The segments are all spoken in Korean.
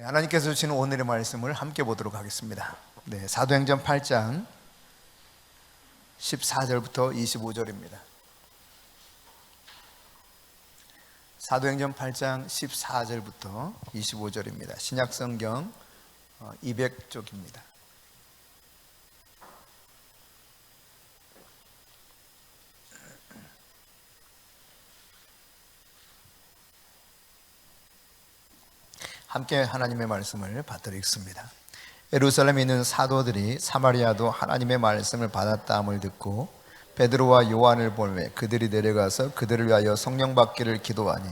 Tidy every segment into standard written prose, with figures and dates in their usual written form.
하나님께서 주시는 오늘의 말씀을 함께 보도록 하겠습니다. 사도행전 8장 14절부터 25절입니다. 사도행전 8장 14절부터 25절입니다. 신약성경 200쪽입니다. 함께 하나님의 말씀을 받들어 읽습니다. 예루살렘에 있는 사도들이 사마리아도 하나님의 말씀을 받았다함을 듣고 베드로와 요한을 보매 그들이 내려가서 그들을 위하여 성령 받기를 기도하니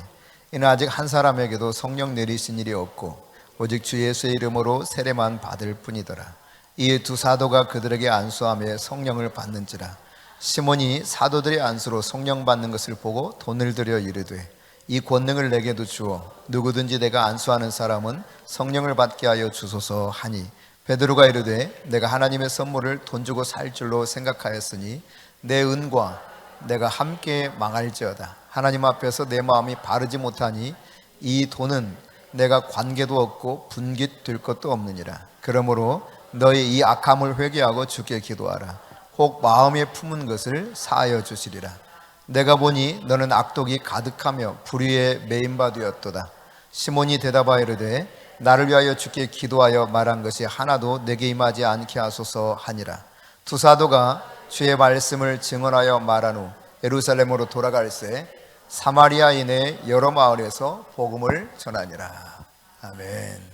이는 아직 한 사람에게도 성령 내리신 일이 없고 오직 주 예수의 이름으로 세례만 받을 뿐이더라. 이에 두 사도가 그들에게 안수하며 성령을 받는지라. 시몬이 사도들의 안수로 성령 받는 것을 보고 돈을 들여 이르되 이 권능을 내게도 주어 누구든지 내가 안수하는 사람은 성령을 받게 하여 주소서 하니 베드로가 이르되 내가 하나님의 선물을 돈 주고 살 줄로 생각하였으니 내 은과 내가 함께 망할지어다. 하나님 앞에서 내 마음이 바르지 못하니 이 돈은 내가 관계도 없고 분깃될 것도 없느니라. 그러므로 너희 이 악함을 회개하고 주께 기도하라. 혹 마음에 품은 것을 사하여 주시리라. 내가 보니 너는 악독이 가득하며 불의에 매인바 되었도다. 시몬이 대답하여 이르되 나를 위하여 주께 기도하여 말한 것이 하나도 내게 임하지 않게 하소서 하니라. 두 사도가 주의 말씀을 증언하여 말한 후 예루살렘으로 돌아갈새 사마리아인의 여러 마을에서 복음을 전하니라. 아멘.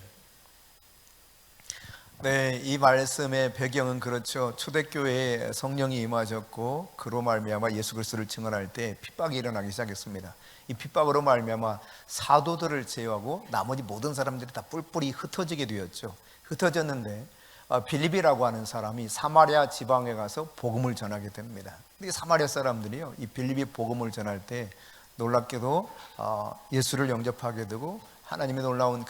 이 말씀의 배경은 그렇죠. 초대교회에 성령이 임하셨고 그로 말미암아 예수 그리스도를 증언할 때 핍박이 일어나기 시작했습니다. 이 핍박으로 말미암아 사도들을 제외하고 나머지 모든 사람들이 다 뿔뿔이 흩어지게 되었죠. 흩어졌는데 빌립이라고 하는 사람이 사마리아 지방에 가서 복음을 전하게 됩니다. 근데 사마리아 사람들이요, 이 빌립이 복음을 전할 때 놀랍게도 예수를 영접하게 되고 하나님의 놀라운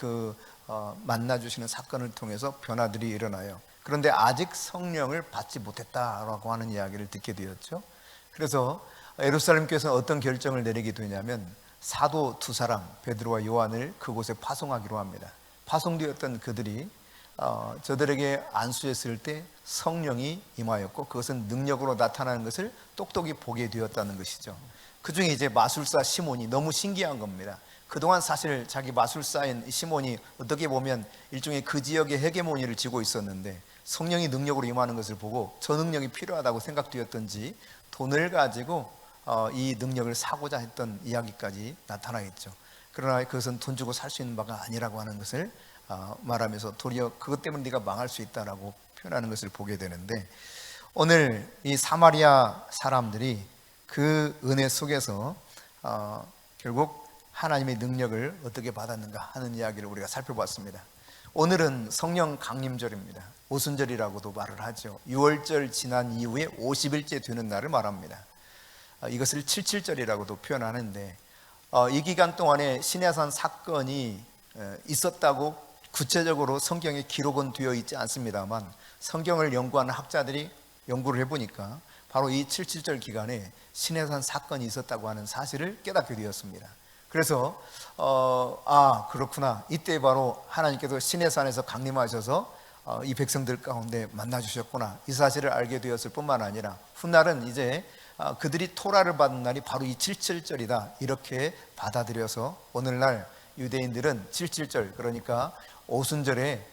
만나주시는 사건을 통해서 변화들이 일어나요. 그런데 아직 성령을 받지 못했다라고 하는 이야기를 듣게 되었죠. 그래서 예루살렘 교회에서 어떤 결정을 내리게 되냐면 사도 두 사람 베드로와 요한을 그곳에 파송하기로 합니다. 파송되었던 그들이 저들에게 안수했을 때 성령이 임하였고 그것은 능력으로 나타나는 것을 똑똑히 보게 되었다는 것이죠. 그 중에 이제 마술사 시몬이 너무 신기한 겁니다. 그동안 사실 자기 마술사인 시몬이 어떻게 보면 일종의 그 지역의 헤게모니를 쥐고 있었는데 성령이 능력으로 임하는 것을 보고 저 능력이 필요하다고 생각되었던지 돈을 가지고 이 능력을 사고자 했던 이야기까지 나타나 있죠. 그러나 그것은 돈 주고 살 수 있는 바가 아니라고 하는 것을 말하면서 도리어 그것 때문에 네가 망할 수 있다라고 표현하는 것을 보게 되는데 오늘 이 사마리아 사람들이 그 은혜 속에서 결국 하나님의 능력을 어떻게 받았는가 하는 이야기를 우리가 살펴봤습니다. 오늘은 성령 강림절입니다. 오순절이라고도 말을 하죠. 6월절 지난 이후에 50일째 되는 날을 말합니다. 이것을 77절이라고도 표현하는데 이 기간 동안에 시내산 사건이 있었다고 구체적으로 성경에 기록은 되어 있지 않습니다만 성경을 연구하는 학자들이 연구를 해보니까 바로 이 77절 기간에 시내산 사건이 있었다고 하는 사실을 깨닫게 되었습니다. 그래서 그렇구나, 이때 바로 하나님께서 시내산에서 강림하셔서 이 백성들 가운데 만나주셨구나, 이 사실을 알게 되었을 뿐만 아니라 훗날은 이제 그들이 토라를 받은 날이 바로 이 77절이다 이렇게 받아들여서 오늘날 유대인들은 77절, 그러니까 오순절에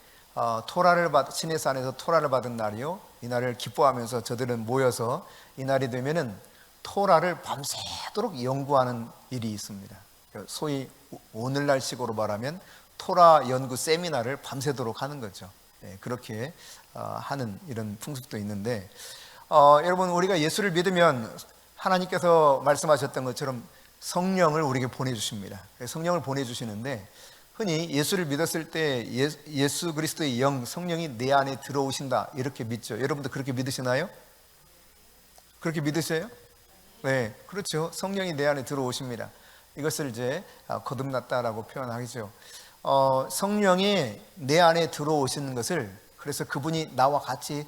시내산에서 토라를 받은 날이요, 이 날을 기뻐하면서 저들은 모여서 이 날이 되면은 토라를 밤새도록 연구하는 일이 있습니다. 소위 오늘날 식으로 말하면 토라 연구 세미나를 밤새도록 하는 거죠. 그렇게 하는 이런 풍습도 있는데 여러분, 우리가 예수를 믿으면 하나님께서 말씀하셨던 것처럼 성령을 우리에게 보내주십니다. 성령을 보내주시는데 흔히 예수를 믿었을 때 예수 그리스도의 영, 성령이 내 안에 들어오신다 이렇게 믿죠. 여러분도 그렇게 믿으시나요? 그렇게 믿으세요? 네, 그렇죠. 성령이 내 안에 들어오십니다. 이것을 이제 거듭났다라고 표현하죠. 성령이 내 안에 들어오시는 것을, 그래서 그분이 나와 같이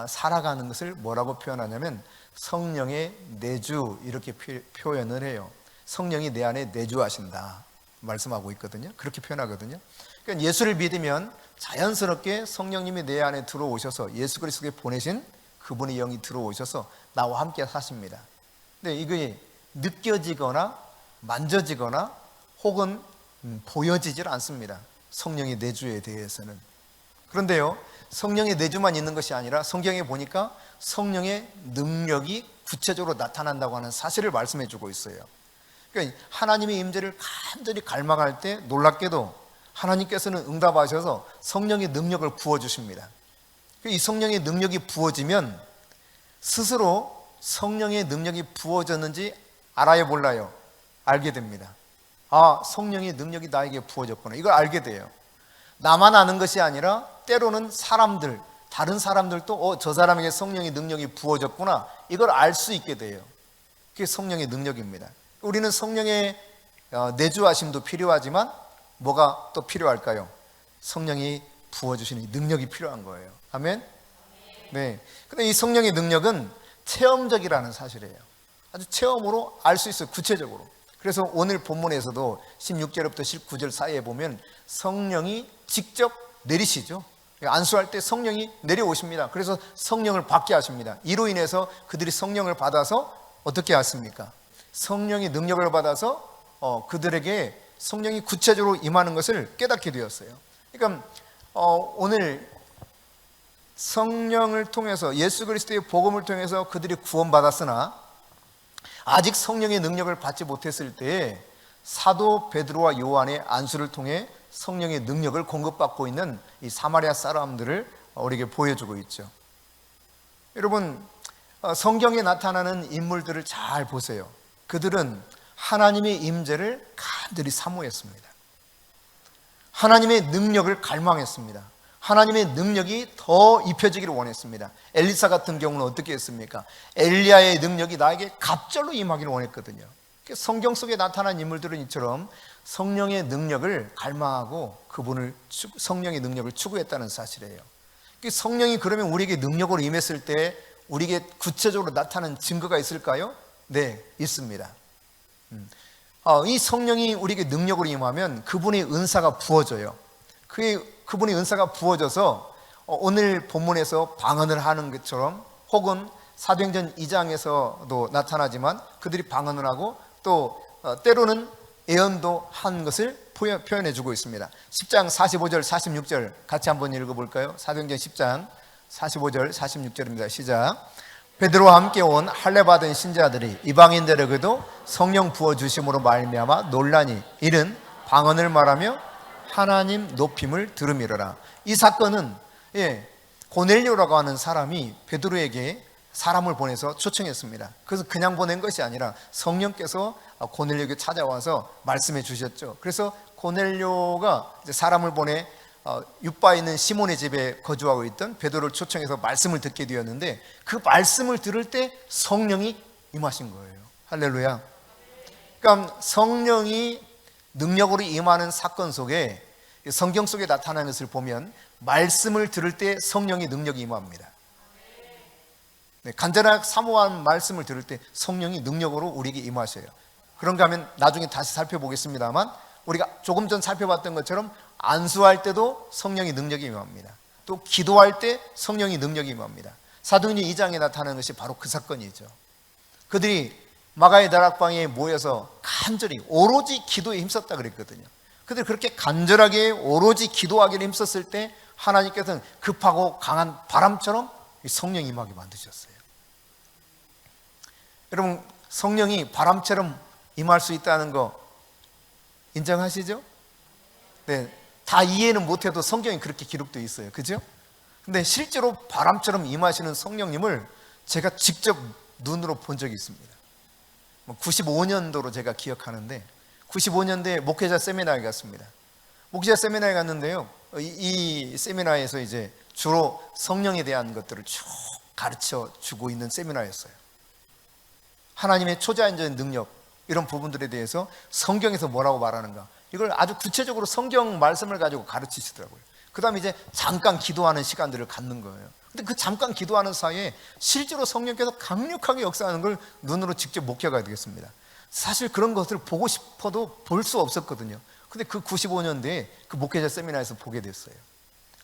살아가는 것을 뭐라고 표현하냐면 성령의 내주 이렇게 표현을 해요. 성령이 내 안에 내주하신다. 말씀하고 있거든요. 그렇게 표현하거든요. 그러니까 예수를 믿으면 자연스럽게 성령님이 내 안에 들어오셔서 예수 그리스도께 보내신 그분의 영이 들어오셔서 나와 함께 사십니다. 근데 이게 느껴지거나 만져지거나 혹은 보여지질 않습니다. 성령의 내주에 대해서는. 그런데요, 성령의 내주만 있는 것이 아니라 성경에 보니까 성령의 능력이 구체적으로 나타난다고 하는 사실을 말씀해 주고 있어요. 그러니까 하나님의 임재를 간절히 갈망할 때 놀랍게도 하나님께서는 응답하셔서 성령의 능력을 부어주십니다. 이 성령의 능력이 부어지면 스스로 성령의 능력이 부어졌는지 알아요, 몰라요? 알게 됩니다. 아, 성령의 능력이 나에게 부어졌구나. 이걸 알게 돼요. 나만 아는 것이 아니라 때로는 사람들, 다른 사람들도 저 사람에게 성령의 능력이 부어졌구나. 이걸 알 수 있게 돼요. 그게 성령의 능력입니다. 우리는 성령의 내주하심도 필요하지만 뭐가 또 필요할까요? 성령이 부어주시는 능력이 필요한 거예요. 아멘? 네. 근데 이 성령의 능력은 체험적이라는 사실이에요. 아주 체험으로 알 수 있어요. 구체적으로. 그래서 오늘 본문에서도 16절부터 19절 사이에 보면 성령이 직접 내리시죠. 안수할 때 성령이 내려오십니다. 그래서 성령을 받게 하십니다. 이로 인해서 그들이 성령을 받아서 어떻게 하십니까? 성령의 능력을 받아서 그들에게 성령이 구체적으로 임하는 것을 깨닫게 되었어요. 그러니까 오늘 성령을 통해서 예수 그리스도의 복음을 통해서 그들이 구원받았으나 아직 성령의 능력을 받지 못했을 때에 사도 베드로와 요한의 안수를 통해 성령의 능력을 공급받고 있는 이 사마리아 사람들을 우리에게 보여주고 있죠. 여러분, 성경에 나타나는 인물들을 잘 보세요. 그들은 하나님의 임재를 간절히 사모했습니다. 하나님의 능력을 갈망했습니다. 하나님의 능력이 더 입혀지기를 원했습니다. 엘리사 같은 경우는 어떻게 했습니까? 엘리야의 능력이 나에게 갑절로 임하기를 원했거든요. 성경 속에 나타난 인물들은 이처럼 성령의 능력을 갈망하고 성령의 능력을 추구했다는 사실이에요. 성령이 그러면 우리에게 능력으로 임했을 때 우리에게 구체적으로 나타나는 증거가 있을까요? 네, 있습니다. 이 성령이 우리에게 능력으로 임하면 그분의 은사가 부어져요. 그분의 은사가 부어져서 오늘 본문에서 방언을 하는 것처럼 혹은 사도행전 2장에서도 나타나지만 그들이 방언을 하고 또 때로는 예언도 한 것을 표현해 주고 있습니다. 10장 45절 46절 같이 한번 읽어볼까요? 사도행전 10장 45절 46절입니다. 시작. 베드로와 함께 온 할례 받은 신자들이 이방인들에게도 성령 부어주심으로 말미암아 놀라니 이는 방언을 말하며 하나님 높임을 들음이로라. 이 사건은 고넬료라고 하는 사람이 베드로에게 사람을 보내서 초청했습니다. 그래서 그냥 보낸 것이 아니라 성령께서 고넬료에게 찾아와서 말씀해 주셨죠. 그래서 고넬료가 사람을 보내 윳바에 있는 시몬의 집에 거주하고 있던 베드로를 초청해서 말씀을 듣게 되었는데 그 말씀을 들을 때 성령이 임하신 거예요. 할렐루야. 그러니까 성령이 능력으로 임하는 사건 속에 성경 속에 나타나는 것을 보면 말씀을 들을 때 성령의 능력이 임합니다. 간절하게 사모한 말씀을 들을 때 성령이 능력으로 우리에게 임하셔요. 그런가 하면 나중에 다시 살펴보겠습니다만 우리가 조금 전 살펴봤던 것처럼 안수할 때도 성령의 능력이 임합니다. 또 기도할 때 성령의 능력이 임합니다. 사도행전 2장에 나타나는 것이 바로 그 사건이죠. 그들이 마가의 다락방에 모여서 간절히 오로지 기도에 힘썼다 그랬거든요. 그들이 그렇게 간절하게 오로지 기도하기를 힘썼을 때 하나님께서는 급하고 강한 바람처럼 성령이 임하게 만드셨어요. 여러분, 성령이 바람처럼 임할 수 있다는 거 인정하시죠? 네, 다 이해는 못해도 성경에 그렇게 기록되어 있어요. 그죠? 근데 실제로 바람처럼 임하시는 성령님을 제가 직접 눈으로 본 적이 있습니다. 95년도로 제가 기억하는데 95년도에 목회자 세미나에 갔습니다. 목회자 세미나에 갔는데요. 이 세미나에서 이제 주로 성령에 대한 것들을 쭉 가르쳐 주고 있는 세미나였어요. 하나님의 초자연적인 능력 이런 부분들에 대해서 성경에서 뭐라고 말하는가 이걸 아주 구체적으로 성경 말씀을 가지고 가르치시더라고요. 그 다음에 이제 잠깐 기도하는 시간들을 갖는 거예요. 근데 그 잠깐 기도하는 사이에 실제로 성령께서 강력하게 역사하는 걸 눈으로 직접 목격하게 되겠습니다. 사실 그런 것을 보고 싶어도 볼 수 없었거든요. 근데 그 95년도에 그 목회자 세미나에서 보게 됐어요.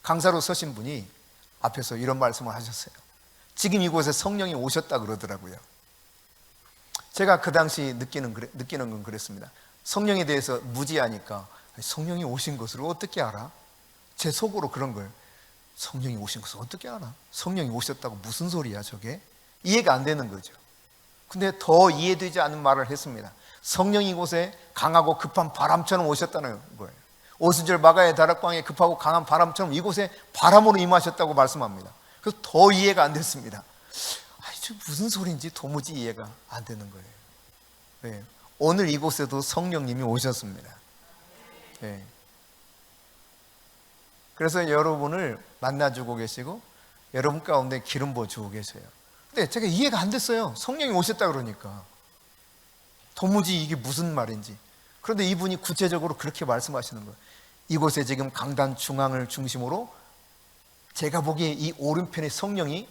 강사로 서신 분이 앞에서 이런 말씀을 하셨어요. 지금 이곳에 성령이 오셨다 그러더라고요. 제가 그 당시 느끼는 건 그랬습니다. 성령에 대해서 무지하니까 성령이 오신 것을 어떻게 알아? 제 속으로 그런 거예요. 성령이 오신 것을 어떻게 알아? 성령이 오셨다고 무슨 소리야 저게? 이해가 안 되는 거죠. 근데 더 이해되지 않는 말을 했습니다. 성령이 이곳에 강하고 급한 바람처럼 오셨다는 거예요. 오순절 마가의 다락방에 급하고 강한 바람처럼 이곳에 바람으로 임하셨다고 말씀합니다. 그래서 더 이해가 안 됐습니다. 저 무슨 소리인지 도무지 이해가 안 되는 거예요. 네. 오늘 이곳에도 성령님이 오셨습니다. 네. 그래서 여러분을 만나주고 계시고 여러분 가운데 기름 부어주고 계세요. 근데 제가 이해가 안 됐어요. 성령이 오셨다 그러니까 도무지 이게 무슨 말인지. 그런데 이분이 구체적으로 그렇게 말씀하시는 거예요. 이곳에 지금 강단 중앙을 중심으로 제가 보기에 이 오른편의 성령이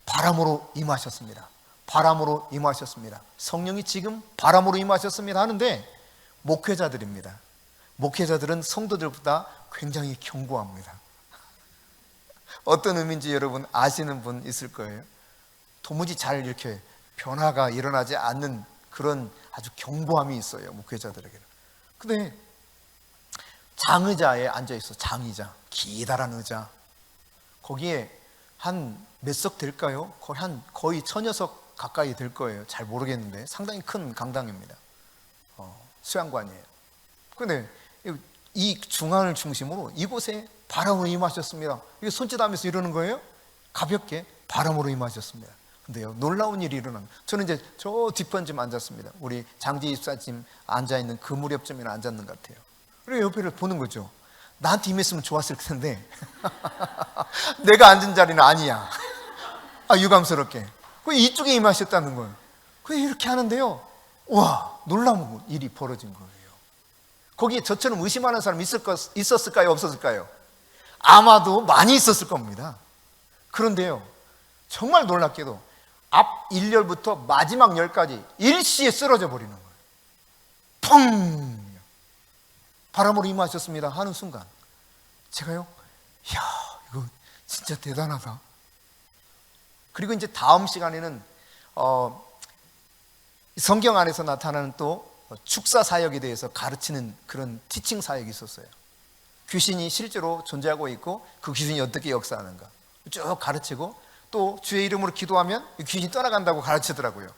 바람으로 임하셨습니다. 바람으로 임하셨습니다. 성령이 지금 바람으로 임하셨습니다 하는데 목회자들입니다. 목회자들은 성도들보다 굉장히 견고합니다. 어떤 의미인지 여러분 아시는 분 있을 거예요. 도무지 잘 이렇게 변화가 일어나지 않는 그런 아주 견고함이 있어요, 목회자들에게는. 근데 장의자에 앉아 있어. 장의자, 기다란 의자. 거기에 한 몇 석 될까요? 거의 1000여 석 가까이 될 거예요. 잘 모르겠는데 상당히 큰 강당입니다. 수양관이에요. 근데 이 중앙을 중심으로 이곳에 바람으로 임하셨습니다. 이게 손짓하면서 이러는 거예요. 가볍게 바람으로 임하셨습니다. 근데요, 놀라운 일이 일어납니다. 저는 이제 저 뒷번쯤 앉았습니다. 우리 장지 입사님 앉아있는 그 무렵쯤에 앉았는 것 같아요. 그리고 옆에를 보는 거죠. 나한테 임했으면 좋았을 텐데 내가 앉은 자리는 아니야. 유감스럽게. 이쪽에 임하셨다는 거예요. 이렇게 하는데요, 와, 놀라운 일이 벌어진 거예요. 거기에 저처럼 의심하는 사람 있었을까요? 없었을까요? 아마도 많이 있었을 겁니다. 그런데요, 정말 놀랍게도 앞 1열부터 마지막 열까지 일시에 쓰러져 버리는 거예요. 펑! 바람으로 임하셨습니다 하는 순간 제가요, 이야, 이거 진짜 대단하다. 그리고 이제 다음 시간에는 성경 안에서 나타나는 또 축사 사역에 대해서 가르치는 그런 티칭 사역이 있었어요. 귀신이 실제로 존재하고 있고 그 귀신이 어떻게 역사하는가 쭉 가르치고, 또 주의 이름으로 기도하면 귀신이 떠나간다고 가르치더라고요.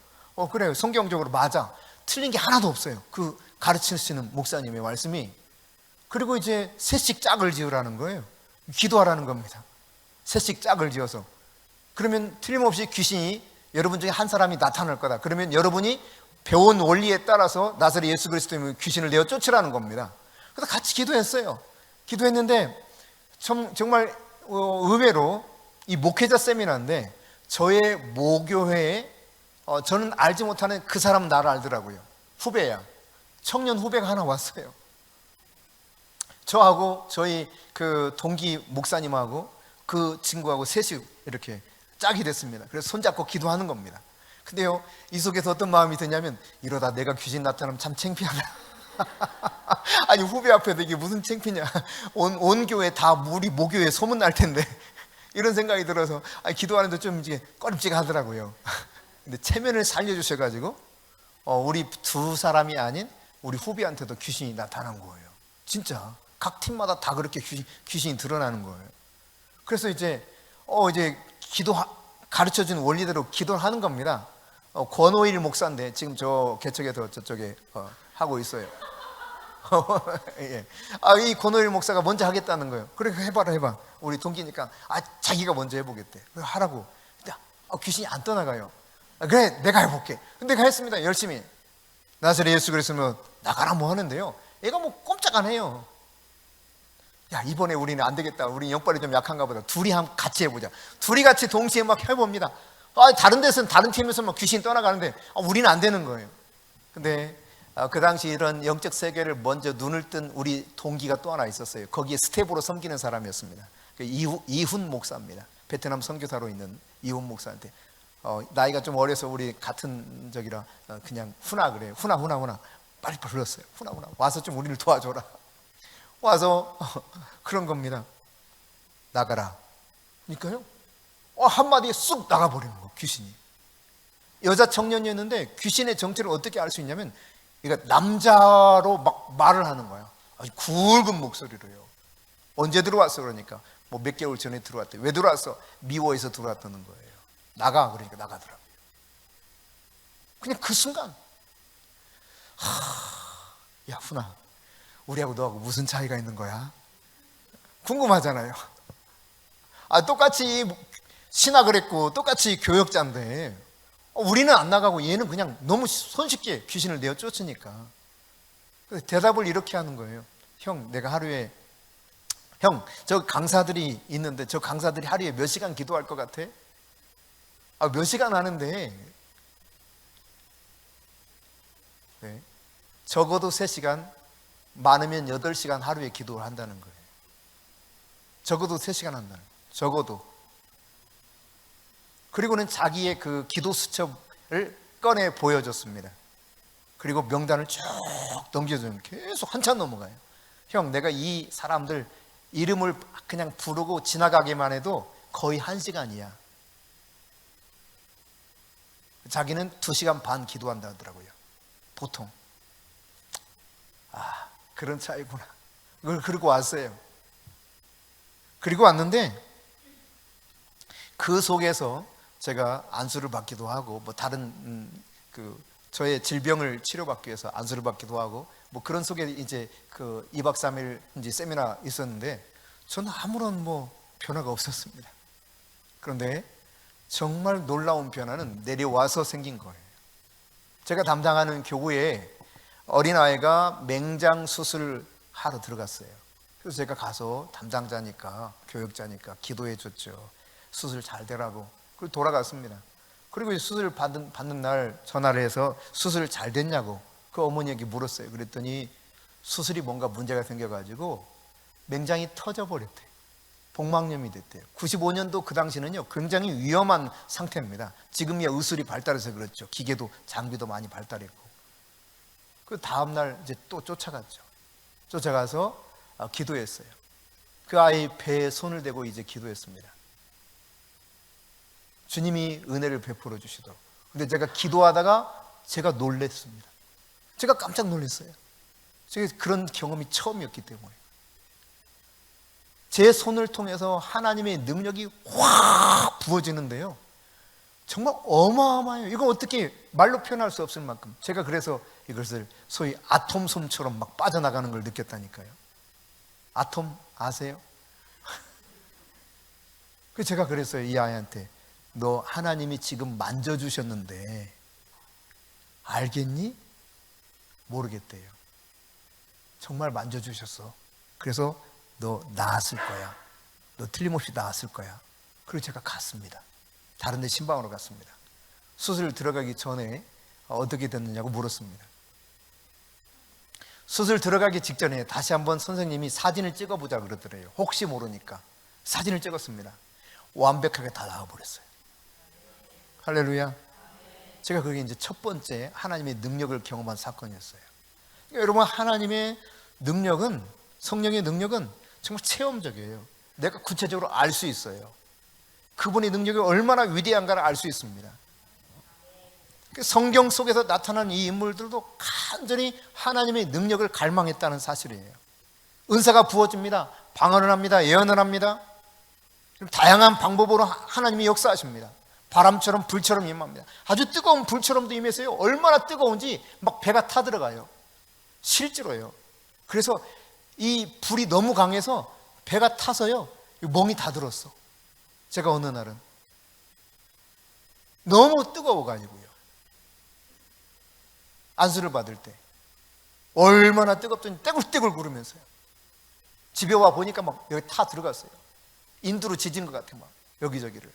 그래요. 성경적으로 맞아. 틀린 게 하나도 없어요. 그 가르치시는 목사님의 말씀이. 그리고 이제 셋씩 짝을 지으라는 거예요. 기도하라는 겁니다. 셋씩 짝을 지어서. 그러면 틀림없이 귀신이 여러분 중에 한 사람이 나타날 거다. 그러면 여러분이 배운 원리에 따라서 나사렛 예수 그리스도의 귀신을 내어 쫓으라는 겁니다. 그래서 같이 기도했어요. 기도했는데 정말 의외로 이 목회자 세미나인데 저의 모교회에 저는 알지 못하는 그 사람은 나를 알더라고요. 후배야. 청년 후배가 하나 왔어요. 저하고 저희 그 동기 목사님하고 그 친구하고 셋이 이렇게 짝이 됐습니다. 그래서 손잡고 기도하는 겁니다. 근데요, 이 속에서 어떤 마음이 드냐면, 이러다 내가 귀신 나타나면 참 창피하다. 아니, 후배 앞에도 이게 무슨 창피냐. 온 교회 다 우리 모교회 소문날 텐데. 이런 생각이 들어서 기도하는데 좀 이제 꺼림칙하더라고요. 근데 체면을 살려주셔가지고 우리 두 사람이 아닌 우리 후배한테도 귀신이 나타난 거예요. 진짜 각 팀마다 다 그렇게 귀신이 드러나는 거예요. 그래서 이제 가르쳐준 원리대로 기도를 하는 겁니다. 권오일 목사인데 지금 저 개척에서 저쪽에 하고 있어요. 예. 이 권오일 목사가 먼저 하겠다는 거예요. 그래, 해봐. 우리 동기니까 자기가 먼저 해보겠대. 그래, 하라고. 근데 귀신이 안 떠나가요. 그래, 내가 해볼게. 근데 내가 했습니다. 열심히. 나사렛 예수 그리스도면 나가라 뭐 하는데요, 얘가 뭐 꼼짝 안 해요. 야, 이번에 우리는 안 되겠다. 우리 영빨이 좀 약한가 보다. 둘이 같이 해보자. 둘이 같이 동시에 막 해봅니다. 다른 데서는 다른 팀에서 막 귀신 떠나가는데 우리는 안 되는 거예요. 근데 그 당시 이런 영적 세계를 먼저 눈을 뜬 우리 동기가 또 하나 있었어요. 거기에 스텝으로 섬기는 사람이었습니다. 이훈 목사입니다. 베트남 선교사로 있는 이훈 목사한테 나이가 좀 어려서 우리 같은 적이라 그냥 훈아 그래요. 훈아. 빨리 불렀어요. 훈아 와서 좀 우리를 도와줘라. 와서 그런 겁니다. 나가라. 그러니까요 한마디에 쑥 나가버리는 거예요. 귀신이. 여자 청년이었는데 귀신의 정체를 어떻게 알 수 있냐면 그러니까 남자로 막 말을 하는 거야. 아주 굵은 목소리로요. 언제 들어왔어? 그러니까 뭐 몇 개월 전에 들어왔대. 왜 들어왔어? 미워해서 들어왔다는 거예요. 나가. 그러니까 나가더라고요. 그냥 그 순간 야 훈아 우리하고 너하고 무슨 차이가 있는 거야? 궁금하잖아요. 똑같이 신학을 했고 똑같이 교역자인데 우리는 안 나가고 얘는 그냥 너무 손쉽게 귀신을 내어 쫓으니까. 그래서 대답을 이렇게 하는 거예요. 형 내가 하루에 형 저 강사들이 있는데 저 강사들이 하루에 몇 시간 기도할 것 같아? 몇 시간 하는데 네. 적어도 3시간 많으면 8시간 하루에 기도를 한다는 거예요. 적어도 3시간 한다는 거예요. 적어도. 그리고는 자기의 그 기도 수첩을 꺼내 보여줬습니다. 그리고 명단을 쭉 넘겨주면 계속 한참 넘어가요. 형 내가 이 사람들 이름을 그냥 부르고 지나가기만 해도 거의 1시간이야. 자기는 2시간 반 기도한다 하더라고요. 보통. 그런 차이구나. 그러고 왔어요. 그리고 왔는데 그 속에서 제가 안수를 받기도 하고 뭐 다른 저의 질병을 치료받기 위해서 안수를 받기도 하고 뭐 그런 속에 이제 그 2박 3일 이제 세미나 있었는데 저는 아무런 뭐 변화가 없었습니다. 그런데 정말 놀라운 변화는 내려와서 생긴 거예요. 제가 담당하는 교구에 어린아이가 맹장 수술을 하러 들어갔어요. 그래서 제가 가서 담당자니까 교육자니까 기도해 줬죠. 수술 잘 되라고. 그리고 돌아갔습니다. 그리고 수술 받는 날 전화를 해서 수술 잘 됐냐고 그 어머니에게 물었어요. 그랬더니 수술이 뭔가 문제가 생겨가지고 맹장이 터져버렸대요. 복막염이 됐대요. 95년도 그 당시는요 굉장히 위험한 상태입니다. 지금이야 의술이 발달해서 그렇죠. 기계도 장비도 많이 발달했고. 그 다음날 이제 또 쫓아갔죠. 쫓아가서 기도했어요. 그 아이 배에 손을 대고 이제 기도했습니다. 주님이 은혜를 베풀어 주시더라고요. 근데 제가 기도하다가 제가 놀랬습니다. 제가 깜짝 놀랐어요. 제가 그런 경험이 처음이었기 때문에. 제 손을 통해서 하나님의 능력이 확 부어지는데요. 정말 어마어마해요. 이거 어떻게 말로 표현할 수 없을 만큼. 제가 그래서 이것을 소위 아톰솜처럼 막 빠져나가는 걸 느꼈다니까요. 아톰 아세요? 그 제가 그랬어요. 이 아이한테. 너 하나님이 지금 만져주셨는데 알겠니? 모르겠대요. 정말 만져주셨어. 그래서 너 나았을 거야. 너 틀림없이 나았을 거야. 그리고 제가 갔습니다. 다른 데 신방으로 갔습니다. 수술 들어가기 전에 어떻게 됐느냐고 물었습니다. 수술 들어가기 직전에 다시 한번 선생님이 사진을 찍어보자 그러더래요. 혹시 모르니까 사진을 찍었습니다. 완벽하게 다 나와버렸어요. 할렐루야. 제가 그게 이제 첫 번째 하나님의 능력을 경험한 사건이었어요. 그러니까 여러분 하나님의 능력은 성령의 능력은 정말 체험적이에요. 내가 구체적으로 알 수 있어요. 그분의 능력이 얼마나 위대한가를 알 수 있습니다. 성경 속에서 나타난 이 인물들도 간절히 하나님의 능력을 갈망했다는 사실이에요. 은사가 부어집니다. 방언을 합니다. 예언을 합니다. 다양한 방법으로 하나님이 역사하십니다. 바람처럼 불처럼 임합니다. 아주 뜨거운 불처럼도 임해서요. 얼마나 뜨거운지 막 배가 타들어가요. 실제로요. 그래서 이 불이 너무 강해서 배가 타서요. 멍이 다 들었어. 제가 어느 날은 너무 뜨거워가지고요. 안수를 받을 때 얼마나 뜨겁더니 떼굴떼굴 구르면서요. 집에 와 보니까 막 여기 타 들어갔어요. 인두로 지진 것 같아 막 여기저기를.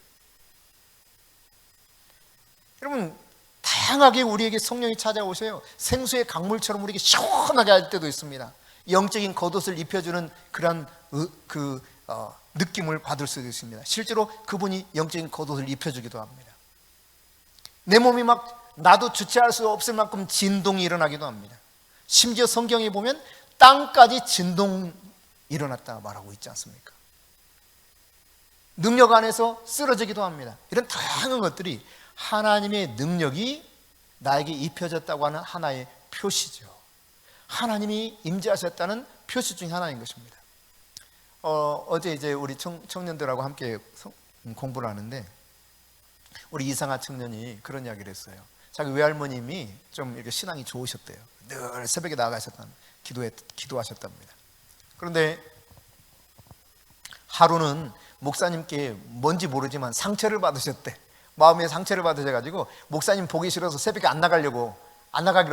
여러분 다양하게 우리에게 성령이 찾아오셔요. 생수의 강물처럼 우리에게 시원하게 할 때도 있습니다. 영적인 겉옷을 입혀주는 그런 느낌을 받을 수도 있습니다. 실제로 그분이 영적인 겉옷을 입혀주기도 합니다. 내 몸이 막 나도 주체할 수 없을 만큼 진동이 일어나기도 합니다. 심지어 성경에 보면 땅까지 진동 일어났다 말하고 있지 않습니까? 능력 안에서 쓰러지기도 합니다. 이런 다양한 것들이 하나님의 능력이 나에게 입혀졌다고 하는 하나의 표시죠. 하나님이 임재하셨다는 표시 중에 하나인 것입니다. 어제 이제 우리 청년들하고 함께 공부를 하는데 우리 이상한 청년이 그런 이야기를 했어요. 자기 외할머님이 좀 이렇게 신앙이 좋으셨대요. 늘 새벽에 나가셨던 기도하셨답니다. 그런데 하루는 목사님께 뭔지 모르지만 상처를 받으셨대. 마음에 상처를 받으셔가지고 목사님 보기 싫어서 새벽에 안 나가기로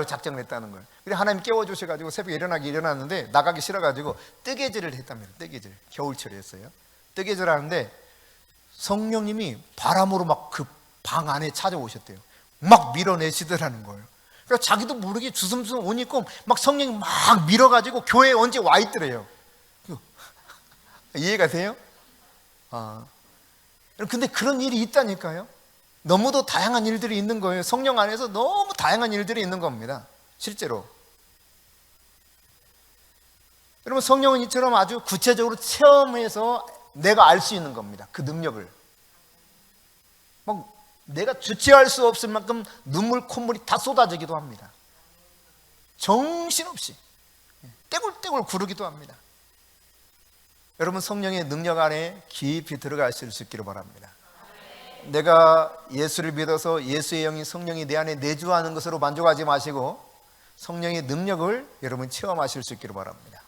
작정을 했다는 거예요. 그래서 하나님 깨워주셔가지고 새벽에 일어났는데 나가기 싫어가지고 뜨개질을 했답니다. 뜨개질, 겨울철이었어요. 뜨개질 하는데 성령님이 바람으로 막 그 방 안에 찾아오셨대요. 막 밀어내시더라는 거예요. 그러니까 자기도 모르게 주섬주섬 오니까 막 성령이 막 밀어가지고 교회에 언제 와 있더래요. 이해가 돼요? 근데 그런 일이 있다니까요. 너무도 다양한 일들이 있는 거예요. 성령 안에서 너무 다양한 일들이 있는 겁니다. 실제로. 여러분, 성령은 이처럼 아주 구체적으로 체험해서 내가 알 수 있는 겁니다. 그 능력을. 막 내가 주체할 수 없을 만큼 눈물, 콧물이 다 쏟아지기도 합니다. 정신없이 떼굴떼굴 구르기도 합니다. 여러분, 성령의 능력 안에 깊이 들어가실 수 있기를 바랍니다. 내가 예수를 믿어서 예수의 영이 성령이 내 안에 내주하는 것으로 만족하지 마시고 성령의 능력을 여러분 체험하실 수 있기를 바랍니다.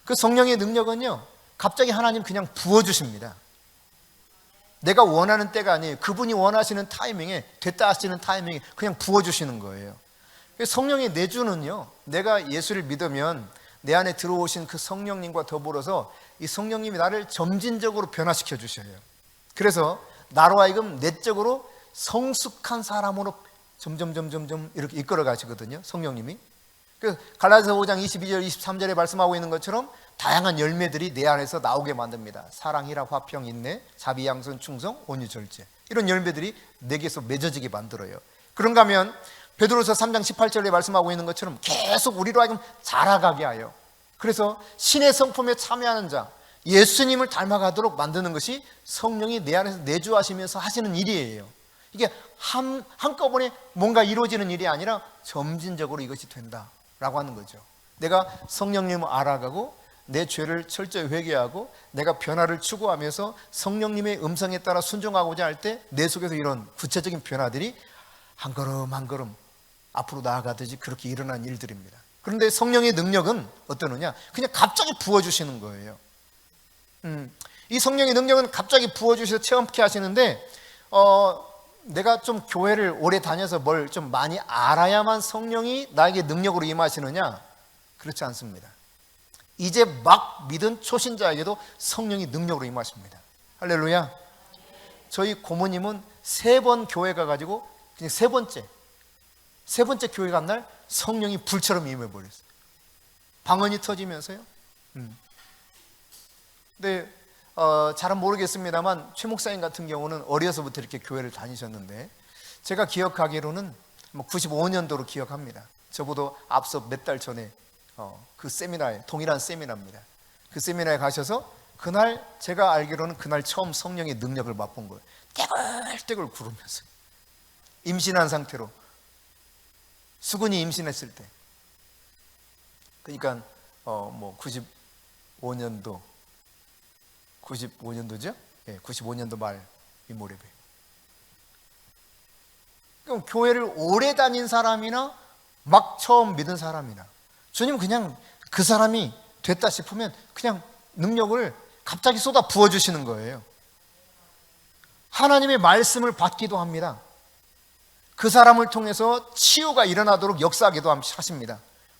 그 성령의 능력은요, 갑자기 하나님 그냥 부어주십니다. 내가 원하는 때가 아니에요. 그분이 원하시는 타이밍에, 됐다 하시는 타이밍에 그냥 부어주시는 거예요. 성령의 내주는요, 내가 예수를 믿으면 내 안에 들어오신 그 성령님과 더불어서 이 성령님이 나를 점진적으로 변화시켜 주셔요. 그래서 나로 하여금 내적으로 성숙한 사람으로 점점 이렇게 이끌어 가시거든요, 성령님이. 갈라디아서 5장 22절 23절에 말씀하고 있는 것처럼 다양한 열매들이 내 안에서 나오게 만듭니다. 사랑, 희락, 화평, 인내, 자비, 양선, 충성, 온유, 절제. 이런 열매들이 내게서 맺어지게 만들어요. 그런가 하면 베드로서 3장 18절에 말씀하고 있는 것처럼 계속 우리로 하여금 자라가게 하여, 그래서 신의 성품에 참여하는 자, 예수님을 닮아가도록 만드는 것이 성령이 내 안에서 내주하시면서 하시는 일이에요. 이게 한꺼번에 뭔가 이루어지는 일이 아니라 점진적으로 이것이 된다라고 하는 거죠. 내가 성령님을 알아가고 내 죄를 철저히 회개하고 내가 변화를 추구하면서 성령님의 음성에 따라 순종하고자 할 때 내 속에서 이런 구체적인 변화들이 한 걸음 한 걸음 앞으로 나아가듯이 그렇게 일어난 일들입니다. 그런데 성령의 능력은 어떠느냐? 그냥 갑자기 부어주시는 거예요. 이 성령의 능력은 갑자기 부어주셔서 체험케 하시는데 내가 좀 교회를 오래 다녀서 뭘 좀 많이 알아야만 성령이 나에게 능력으로 임하시느냐? 그렇지 않습니다. 이제 막 믿은 초신자에게도 성령이 능력으로 임하십니다. 할렐루야. 저희 고모님은 3번 교회 가가지고 그냥 세 번째 교회 간 날 성령이 불처럼 임해버렸어요. 방언이 터지면서요. 근데 잘은 모르겠습니다만 최 목사님 같은 경우는 어려서부터 이렇게 교회를 다니셨는데 제가 기억하기로는 95년도로 기억합니다. 저보다 앞서 몇 달 전에 그 세미나에, 동일한 세미나입니다. 그 세미나에 가셔서 그날 제가 알기로는 그날 처음 성령의 능력을 맛본 거예요. 떼굴떼굴 구르면서 임신한 상태로, 수근이 임신했을 때, 그러니까 95년도죠? 예, 95년도 말 이모레배. 그럼 교회를 오래 다닌 사람이나 막 처음 믿은 사람이나 주님은 그냥 그 사람이 됐다 싶으면 그냥 능력을 갑자기 쏟아 부어주시는 거예요. 하나님의 말씀을 받기도 합니다. 그 사람을 통해서 치유가 일어나도록 역사하기도 하십니다.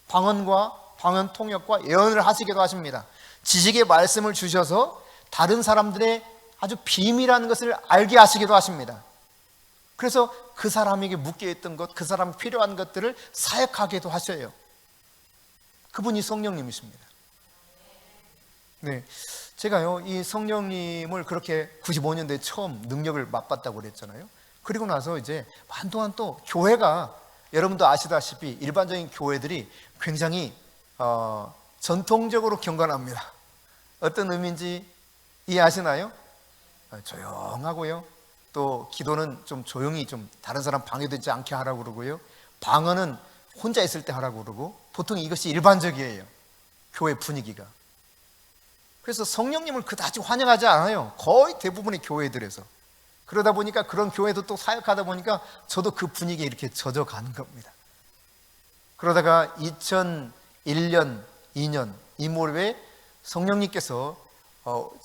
방언과 방언 통역과 예언을 하시기도 하십니다. 지식의 말씀을 주셔서 다른 사람들의 아주 비밀한 것을 알게 하시기도 하십니다. 그래서 그 사람에게 묶여있던 것, 그 사람 필요한 것들을 사역하기도 하셔요. 그분이 성령님이십니다. 네, 제가요 이 성령님을 그렇게 95년도에 처음 능력을 맛봤다고 그랬잖아요. 그리고 나서 이제 한동안 또 교회가 여러분도 아시다시피 일반적인 교회들이 굉장히 전통적으로 경건합니다. 어떤 의미인지 이해하시나요? 조용하고요. 또 기도는 좀 조용히, 좀 다른 사람 방해되지 않게 하라고 그러고요. 방언은 혼자 있을 때 하라고 그러고, 보통 이것이 일반적이에요, 교회 분위기가. 그래서 성령님을 그다지 환영하지 않아요, 거의 대부분의 교회들에서. 그러다 보니까 그런 교회도 또 사역하다 보니까 저도 그 분위기에 이렇게 젖어가는 겁니다. 그러다가 2001년, 2년 이 무렵에 성령님께서